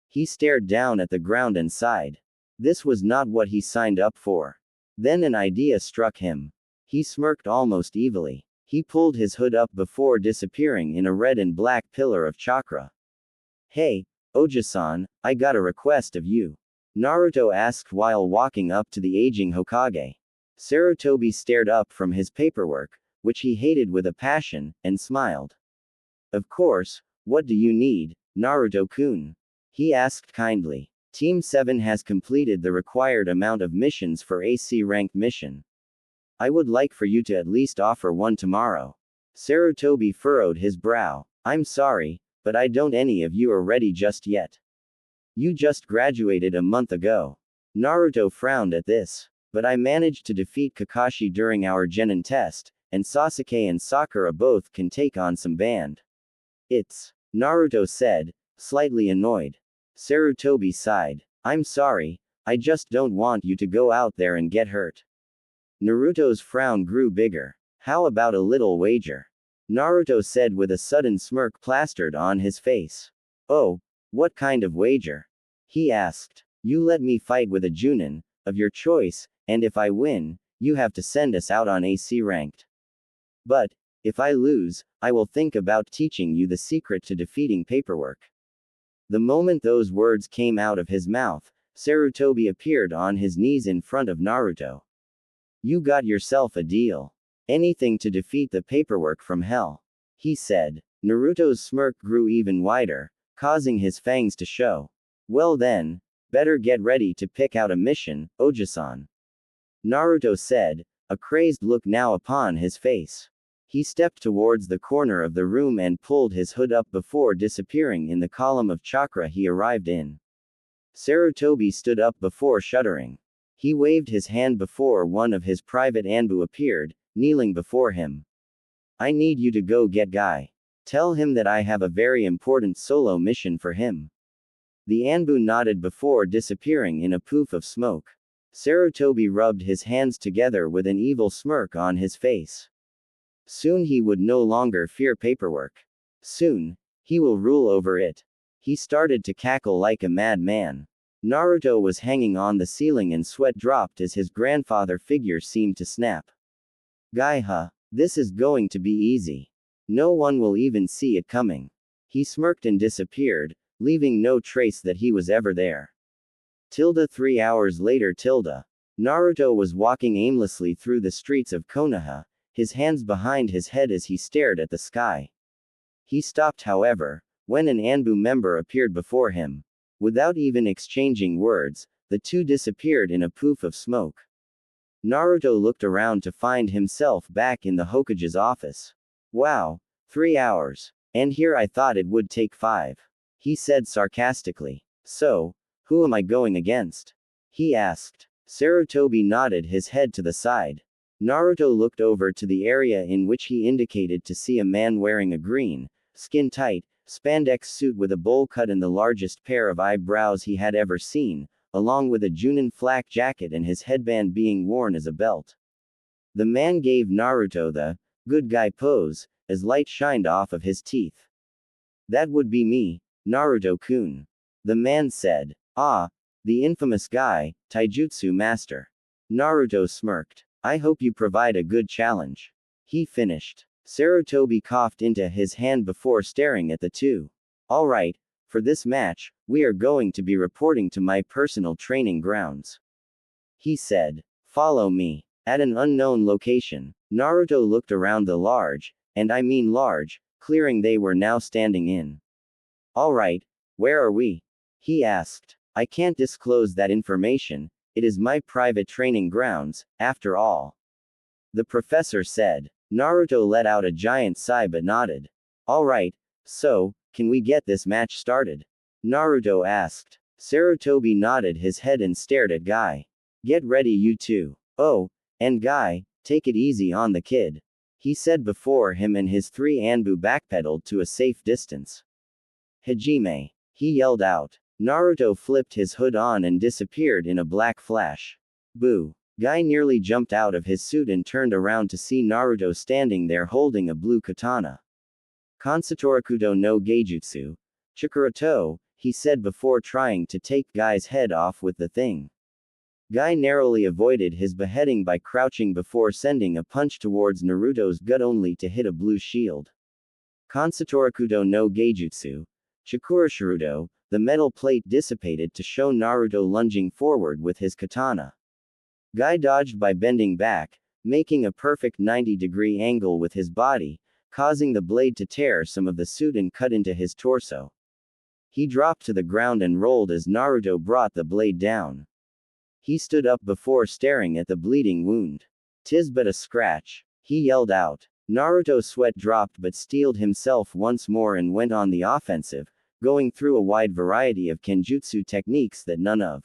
He stared down at the ground and sighed. This was not what he signed up for. Then an idea struck him. He smirked almost evilly. He pulled his hood up before disappearing in a red and black pillar of chakra. Hey, Oja-san, I got a request of you. Naruto asked while walking up to the aging Hokage. Sarutobi stared up from his paperwork, which he hated with a passion, and smiled. Of course, what do you need, Naruto-kun? He asked kindly. Team 7 has completed the required amount of missions for AC-ranked mission. I would like for you to at least offer one tomorrow. Sarutobi furrowed his brow. I'm sorry, but I don't any of you are ready just yet. You just graduated a month ago. Naruto frowned at this. But I managed to defeat Kakashi during our genin test, and Sasuke and Sakura both can take on some band. It's, Naruto said, slightly annoyed. Sarutobi sighed. I'm sorry, I just don't want you to go out there and get hurt. Naruto's frown grew bigger. How about a little wager? Naruto said with a sudden smirk plastered on his face. Oh, what kind of wager? He asked. You let me fight with a Junin, of your choice, and if I win, you have to send us out on AC ranked. But, if I lose, I will think about teaching you the secret to defeating paperwork. The moment those words came out of his mouth, Sarutobi appeared on his knees in front of Naruto. You got yourself a deal. Anything to defeat the paperwork from hell. He said. Naruto's smirk grew even wider, causing his fangs to show. Well then, better get ready to pick out a mission, Oji-san. Naruto said, a crazed look now upon his face. He stepped towards the corner of the room and pulled his hood up before disappearing in the column of chakra he arrived in. Sarutobi stood up before shuddering. He waved his hand before one of his private Anbu appeared, kneeling before him. I need you to go get Guy. Tell him that I have a very important solo mission for him. The Anbu nodded before disappearing in a poof of smoke. Sarutobi rubbed his hands together with an evil smirk on his face. Soon he would no longer fear paperwork. Soon, he will rule over it. He started to cackle like a madman. Naruto was hanging on the ceiling and sweat dropped as his grandfather figure seemed to snap. Guy, huh? This is going to be easy. No one will even see it coming. He smirked and disappeared, leaving no trace that he was ever there. 3 hours later. Naruto was walking aimlessly through the streets of Konoha, his hands behind his head as he stared at the sky. He stopped, however, when an Anbu member appeared before him. Without even exchanging words, the two disappeared in a poof of smoke. Naruto looked around to find himself back in the Hokage's office. Wow, 3 hours. And here I thought it would take 5. He said sarcastically. So, who am I going against? He asked. Sarutobi nodded his head to the side. Naruto looked over to the area in which he indicated to see a man wearing a green, skin-tight, spandex suit with a bowl cut and the largest pair of eyebrows he had ever seen, along with a genin flak jacket and his headband being worn as a belt. The man gave Naruto the good guy pose, as light shined off of his teeth. That would be me, Naruto-kun. The man said. Ah, the infamous guy, taijutsu master. Naruto smirked. I hope you provide a good challenge. He finished. Sarutobi coughed into his hand before staring at the two. Alright, for this match, we are going to be reporting to my personal training grounds. He said. Follow me. At an unknown location, Naruto looked around the large, and I mean large, clearing they were now standing in. Alright, where are we? He asked. I can't disclose that information, it is my private training grounds, after all. The professor said. Naruto let out a giant sigh but nodded. Alright, so, can we get this match started? Naruto asked. Sarutobi nodded his head and stared at Guy. Get ready you two. Oh, and Guy, take it easy on the kid. He said before him and his 3 Anbu backpedaled to a safe distance. Hajime. He yelled out. Naruto flipped his hood on and disappeared in a black flash. Boo. Guy nearly jumped out of his suit and turned around to see Naruto standing there holding a blue katana. Kansatorakudo no Geijutsu. Chikurato, he said before trying to take Guy's head off with the thing. Guy narrowly avoided his beheading by crouching before sending a punch towards Naruto's gut only to hit a blue shield. Kansatorakudo no Geijutsu. Chikurashirudo, the metal plate dissipated to show Naruto lunging forward with his katana. Guy dodged by bending back, making a perfect 90-degree angle with his body, causing the blade to tear some of the suit and cut into his torso. He dropped to the ground and rolled as Naruto brought the blade down. He stood up before staring at the bleeding wound. "'Tis but a scratch," he yelled out. Naruto's sweat dropped but steeled himself once more and went on the offensive, going through a wide variety of kenjutsu techniques that none of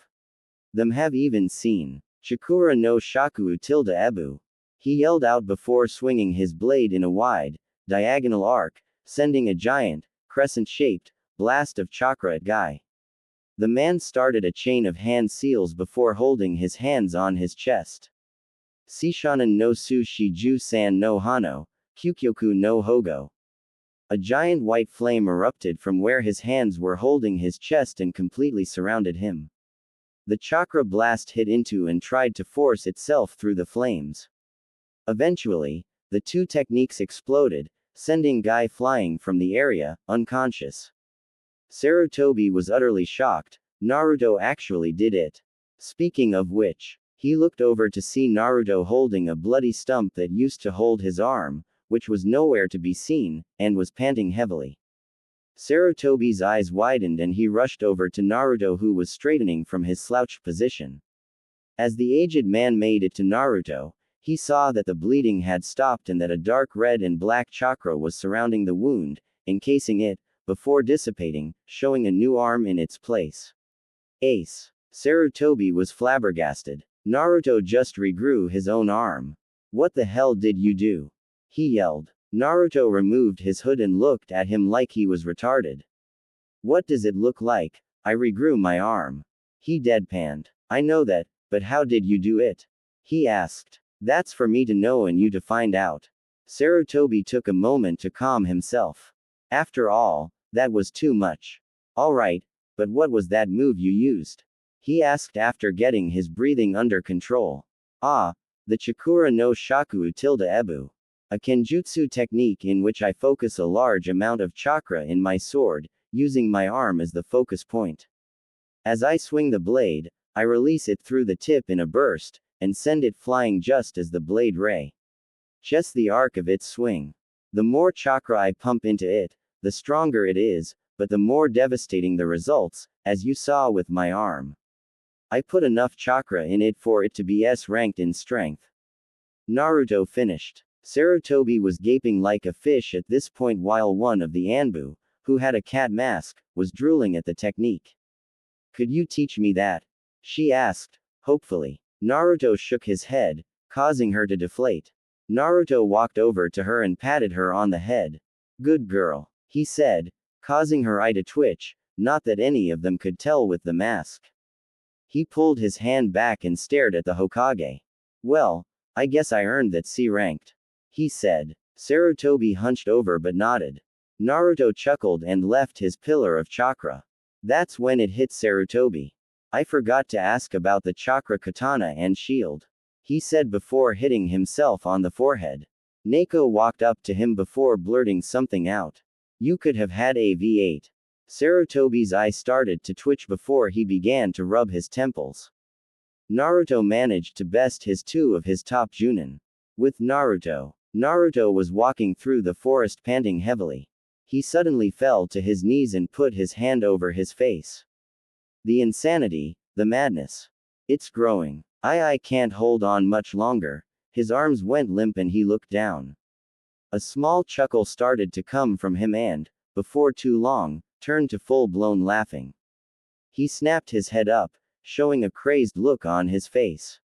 them have even seen. "Chikura no shaku tilde ebu," he yelled out before swinging his blade in a wide, diagonal arc, sending a giant, crescent-shaped, blast of chakra at Guy. The man started a chain of hand seals before holding his hands on his chest. Sishanan no su shiju san no hano, kyukyoku no hogo. A giant white flame erupted from where his hands were holding his chest and completely surrounded him. The chakra blast hit into and tried to force itself through the flames. Eventually, the two techniques exploded, sending Guy flying from the area, unconscious. Sarutobi was utterly shocked. Naruto actually did it. Speaking of which, he looked over to see Naruto holding a bloody stump that used to hold his arm, which was nowhere to be seen, and was panting heavily. Sarutobi's eyes widened and he rushed over to Naruto, who was straightening from his slouched position. As the aged man made it to Naruto, he saw that the bleeding had stopped and that a dark red and black chakra was surrounding the wound, encasing it, before dissipating, showing a new arm in its place. Ace. Sarutobi was flabbergasted. Naruto just regrew his own arm. What the hell did you do? He yelled. Naruto removed his hood and looked at him like he was retarded. What does it look like? I regrew my arm. He deadpanned. I know that, but how did you do it? He asked. That's for me to know and you to find out. Sarutobi took a moment to calm himself. After all, that was too much. Alright, but what was that move you used? He asked after getting his breathing under control. Ah, the Chakura no Shaku tilde Ebu. A kenjutsu technique in which I focus a large amount of chakra in my sword, using my arm as the focus point. As I swing the blade, I release it through the tip in a burst, and send it flying just as the blade ray. Just the arc of its swing. The more chakra I pump into it, the stronger it is, but the more devastating the results, as you saw with my arm. I put enough chakra in it for it to be S-ranked in strength. Naruto finished. Sarutobi was gaping like a fish at this point while one of the Anbu, who had a cat mask, was drooling at the technique. Could you teach me that? She asked, hopefully. Naruto shook his head, causing her to deflate. Naruto walked over to her and patted her on the head. Good girl, he said, causing her eye to twitch, not that any of them could tell with the mask. He pulled his hand back and stared at the Hokage. Well, I guess I earned that C-ranked. He said. Sarutobi hunched over but nodded. Naruto chuckled and left his pillar of chakra. That's when it hit Sarutobi. I forgot to ask about the chakra katana and shield. He said before hitting himself on the forehead. Neko walked up to him before blurting something out. You could have had a V8. Sarutobi's eye started to twitch before he began to rub his temples. Naruto managed to best his two of his top Junin. With Naruto was walking through the forest panting heavily. He suddenly fell to his knees and put his hand over his face. The insanity, the madness. It's growing. I can't hold on much longer. His arms went limp and he looked down. A small chuckle started to come from him and, before too long, turned to full-blown laughing. He snapped his head up, showing a crazed look on his face.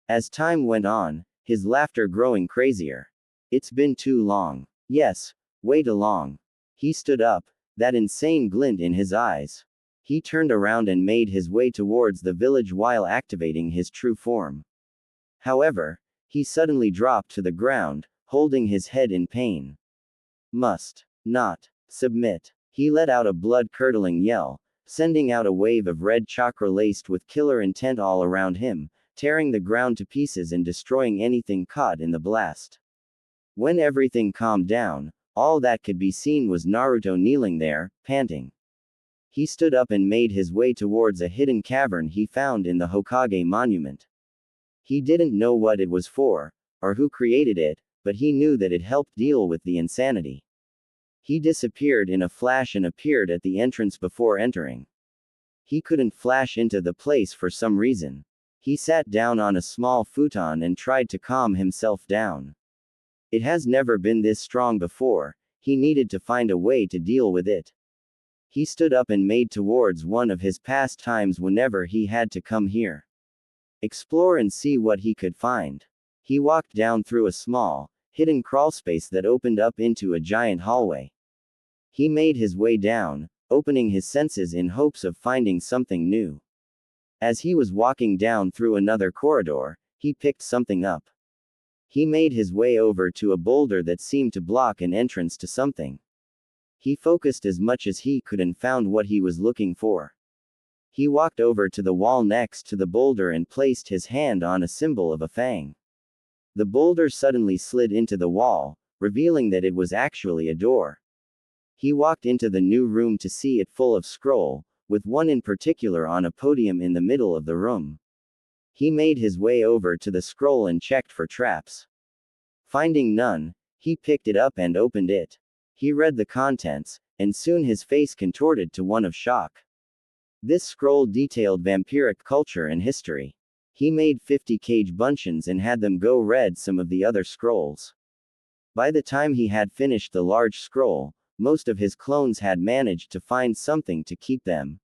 As time went on, his laughter growing crazier. It's been too long. Yes, way too long. He stood up, that insane glint in his eyes. He turned around and made his way towards the village while activating his true form. However, he suddenly dropped to the ground, holding his head in pain. Must not submit. He let out a blood-curdling yell, sending out a wave of red chakra laced with killer intent all around him, tearing the ground to pieces and destroying anything caught in the blast. When everything calmed down, all that could be seen was Naruto kneeling there, panting. He stood up and made his way towards a hidden cavern he found in the Hokage monument. He didn't know what it was for, or who created it, but he knew that it helped deal with the insanity. He disappeared in a flash and appeared at the entrance before entering. He couldn't flash into the place for some reason. He sat down on a small futon and tried to calm himself down. It has never been this strong before, he needed to find a way to deal with it. He stood up and made towards one of his past times whenever he had to come here. Explore and see what he could find. He walked down through a small, hidden crawlspace that opened up into a giant hallway. He made his way down, opening his senses in hopes of finding something new. As he was walking down through another corridor, he picked something up. He made his way over to a boulder that seemed to block an entrance to something. He focused as much as he could and found what he was looking for. He walked over to the wall next to the boulder and placed his hand on a symbol of a fang. The boulder suddenly slid into the wall, revealing that it was actually a door. He walked into the new room to see it full of scroll, with one in particular on a podium in the middle of the room. He made his way over to the scroll and checked for traps. Finding none, He picked it up and opened it. He read the contents, and soon his face contorted to one of shock. This scroll detailed vampiric culture and history. He made 50 cage buncheons and had them go read some of the other scrolls. By the time he had finished the large scroll, most of his clones had managed to find something to keep them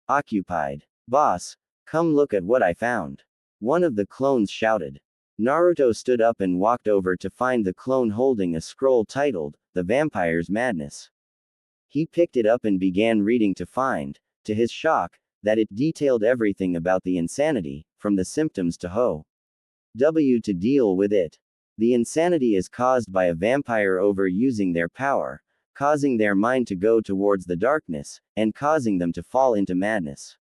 occupied. Boss, come look at what I found. One of the clones shouted. Naruto stood up and walked over to find the clone holding a scroll titled, The Vampire's Madness. He picked it up and began reading to find, to his shock, that it detailed everything about the insanity, from the symptoms to how to deal with it. The insanity is caused by a vampire overusing their power, causing their mind to go towards the darkness, and causing them to fall into madness.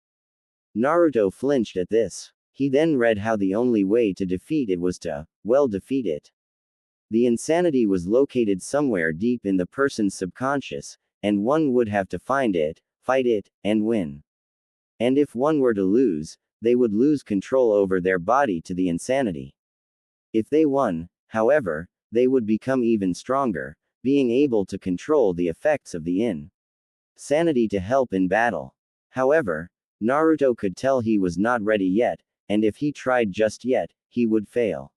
Naruto flinched at this. He then read how the only way to defeat it was to, well, defeat it. The insanity was located somewhere deep in the person's subconscious, and one would have to find it, fight it, and win. And if one were to lose, they would lose control over their body to the insanity. If they won, however, they would become even stronger, being able to control the effects of the insanity to help in battle. However, Naruto could tell he was not ready yet, and if he tried just yet, he would fail.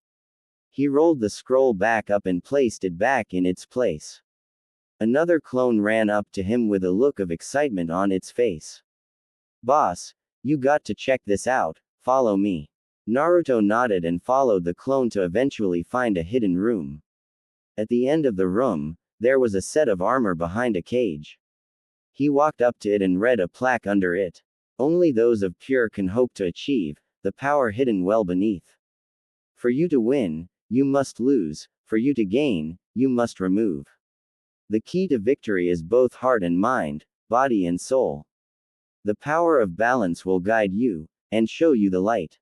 He rolled the scroll back up and placed it back in its place. Another clone ran up to him with a look of excitement on its face. Boss, you got to check this out, follow me. Naruto nodded and followed the clone to eventually find a hidden room. At the end of the room, there was a set of armor behind a cage. He walked up to it and read a plaque under it. Only those of pure can hope to achieve the power hidden well beneath. For you to win, you must lose, for you to gain, you must remove. The key to victory is both heart and mind, body and soul. The power of balance will guide you, and show you the light.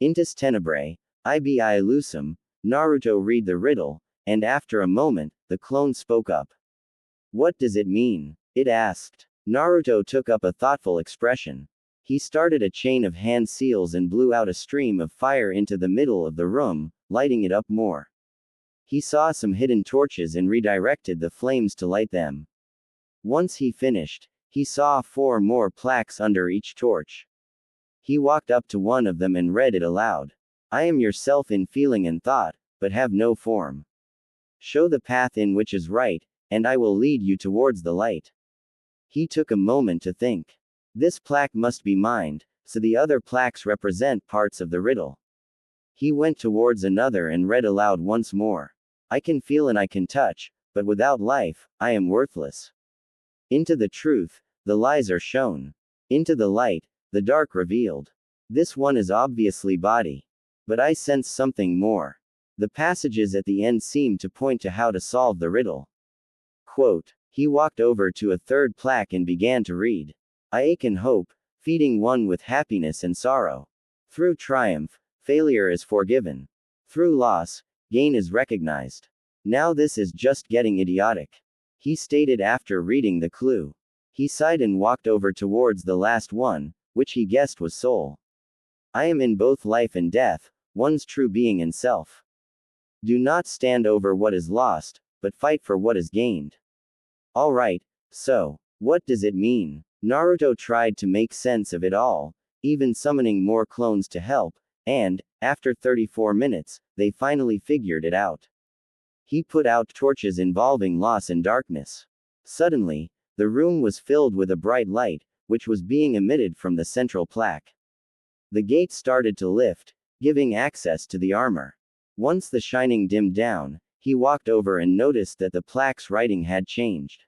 Intus tenebrae, ibi lucem, Naruto read the riddle, and after a moment, the clone spoke up. What does it mean? It asked. Naruto took up a thoughtful expression. He started a chain of hand seals and blew out a stream of fire into the middle of the room, lighting it up more. He saw some hidden torches and redirected the flames to light them. Once he finished, he saw 4 more plaques under each torch. He walked up to one of them and read it aloud. I am yourself in feeling and thought, but have no form. Show the path in which is right, and I will lead you towards the light. He took a moment to think. This plaque must be mined, so the other plaques represent parts of the riddle. He went towards another and read aloud once more. I can feel and I can touch, but without life, I am worthless. Into the truth, the lies are shown. Into the light, the dark revealed. This one is obviously body. But I sense something more. The passages at the end seem to point to how to solve the riddle. Quote. He walked over to a third plaque and began to read. I ache and hope, feeding one with happiness and sorrow. Through triumph, failure is forgiven. Through loss, gain is recognized. Now this is just getting idiotic. He stated after reading the clue. He sighed and walked over towards the last one, which he guessed was soul. I am in both life and death, one's true being and self. Do not stand over what is lost, but fight for what is gained. Alright, so, what does it mean? Naruto tried to make sense of it all, even summoning more clones to help, and, after 34 minutes, they finally figured it out. He put out torches involving loss and darkness. Suddenly, the room was filled with a bright light, which was being emitted from the central plaque. The gate started to lift, giving access to the armor. Once the shining dimmed down, he walked over and noticed that the plaque's writing had changed.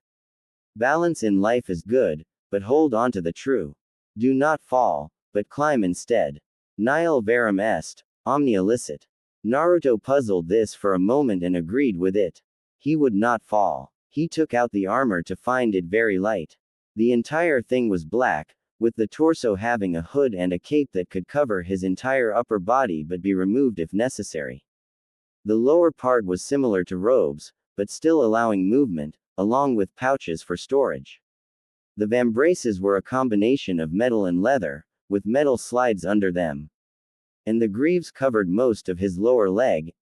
Balance in life is good, but hold on to the true. Do not fall, but climb instead. Nihil verum est, omnia licet. Naruto puzzled this for a moment and agreed with it. He would not fall. He took out the armor to find it very light. The entire thing was black, with the torso having a hood and a cape that could cover his entire upper body but be removed if necessary. The lower part was similar to robes, but still allowing movement, along with pouches for storage. The vambraces were a combination of metal and leather, with metal slides under them. And the greaves covered most of his lower leg,